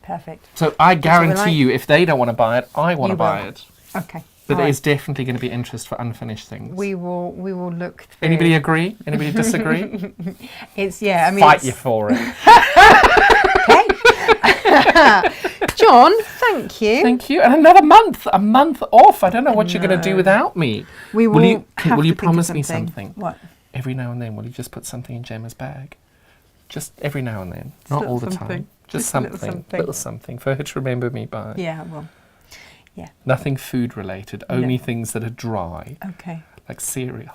Perfect. So I what we guarantee like. you, if they don't want to buy it, I want to You buy will. it. Okay. But All there right. is definitely going to be interest for unfinished things. We will look through. Anybody agree? Anybody disagree? It's I mean, Fight it's, you for it. John, thank you. Thank you. And a month off. I don't know what you're going to do without me. We will. Will you have to think of promise me something? What? Every now and then, will you just put something in Gemma's bag? Just every now and then, not all the something. time. Just Just a little something for her to remember me by. Yeah. Well. Nothing food related, only things that are dry, Okay. like cereal.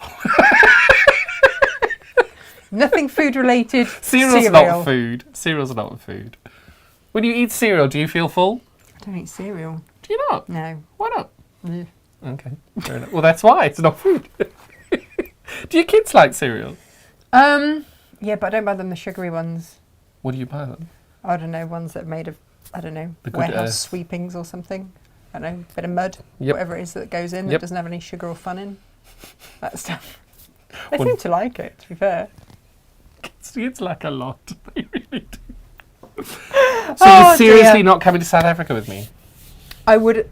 Nothing food related. Cereal's not food. Cereal's not food. When you eat cereal, do you feel full? I don't eat cereal. Do you not? No. Why not? Mm. Okay, fair enough. Well, that's why it's not food. Do your kids like cereal? Yeah, but I don't buy them the sugary ones. What do you buy them? I don't know, ones that are made of, I don't know, The good warehouse earth. sweepings or something. I don't know, bit of mud, Yep. whatever it is that goes in that Yep. doesn't have any sugar or fun in. That stuff. They Well- seem to like it, to be fair. It's like a lot. They really do. So Oh, you're seriously dear. not coming to South Africa with me? I would In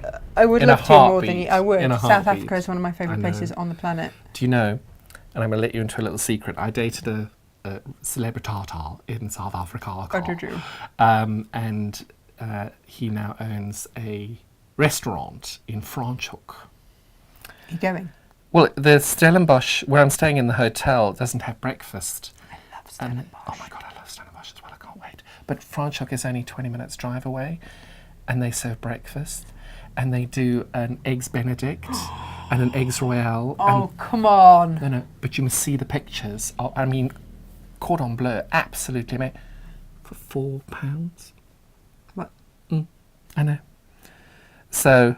love a to more than you. heartbeat. I would. In a South heartbeat. Africa is one of my favourite I know. places on the planet. Do you know, and I'm going to let you into a little secret, I dated a celebrity in South Africa. Oh, did you? And he now owns a restaurant in Franschhoek. You going? Well, the Stellenbosch, where I'm staying in the hotel, doesn't have breakfast. I love Stellenbosch. Oh my God, I love Stellenbosch as well. I can't wait. But Franschhoek is only 20 minutes drive away, and they serve breakfast, and they do an eggs Benedict and an eggs Royale. Oh, come on. No, but you must see the pictures. Oh, I mean, cordon bleu, absolutely amazing. For £4. What? I know. So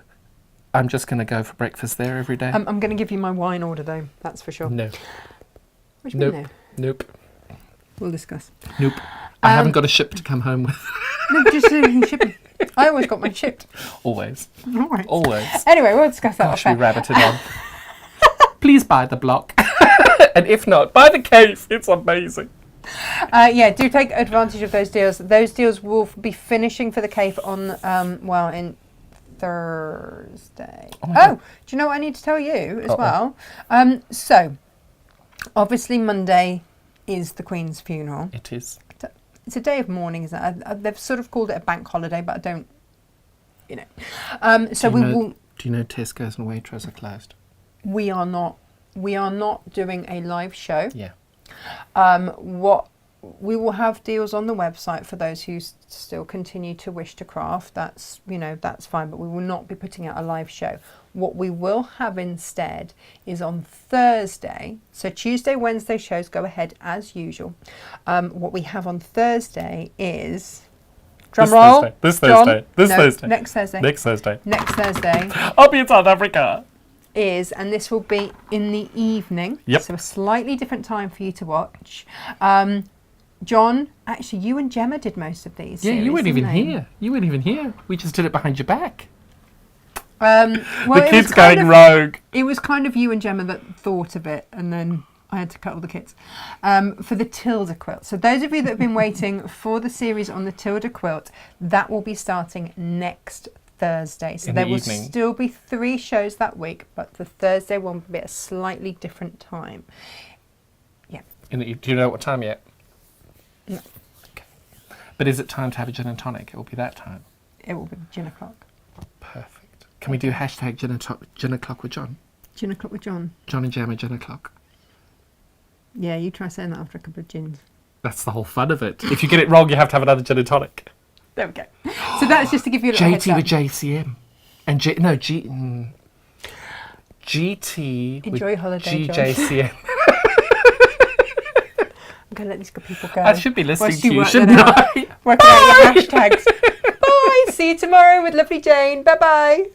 I'm just going to go for breakfast there every day. I'm going to give you my wine order though. That's for sure. No. What do you mean Nope. no? Nope. We'll discuss. Nope. I haven't got a ship to come home with. No, just so you can ship 'em. I always got mine shipped. Always. All right. Always. Anyway, we'll discuss that. Gosh, we off air. rabbited on. Please buy the block. And if not, buy the cave. It's amazing. Yeah, do take advantage of those deals. Those deals will be finishing for the cave on, in Thursday. Oh my God. Do you know what I need to tell you as Uh-oh. well? So, obviously Monday is the Queen's funeral. It is. It's a day of mourning, isn't it? They've sort of called it a bank holiday, but I don't, you know. So Do you we know- will. Do you know Tesco's and Waitrose are closed? We are not doing a live show. Yeah. What we will have deals on the website for those who still continue to wish to craft. That's fine, but we will not be putting out a live show. What we will have instead is on Thursday. So Tuesday, Wednesday shows go ahead as usual. What we have on Thursday is drum roll. This John. Thursday. This No, Thursday. Next Thursday. Next Thursday. Next Thursday I'll be in South Africa. is, and this will be in the evening. Yep. So a slightly different time for you to watch. John, actually, you and Gemma did most of these. Yeah, you series, weren't even didn't they? here. You weren't even here. We just did it behind your back. Well, The it kid's was kind going of- rogue. It was kind of you and Gemma that thought of it, and then I had to cut all the kits. For the Tilda quilt. So those of you that have been waiting for the series on the Tilda quilt, that will be starting next Thursday. So In there the will evening. still be 3 shows that week, but the Thursday one will be at a slightly different time. Yeah. Do you know what time yet? No. Okay. But is it time to have a gin and tonic? It will be that time. It will be gin o'clock. Perfect. Can we do hashtag gin o'clock with John? Gin o'clock with John. John and Gemma gin o'clock. Yeah, you try saying that after a couple of gins. That's the whole fun of it. If you get it wrong, you have to have another gin and tonic. There we go. So that's just to give you a little heads JT up. with JCM. And GT Enjoy your holiday, John. GJCM. I'm going to let these good people go. I should be listening Whilst to you, work shouldn't that out. I? Working out your hashtags. Bye. See you tomorrow with lovely Jane. Bye-bye.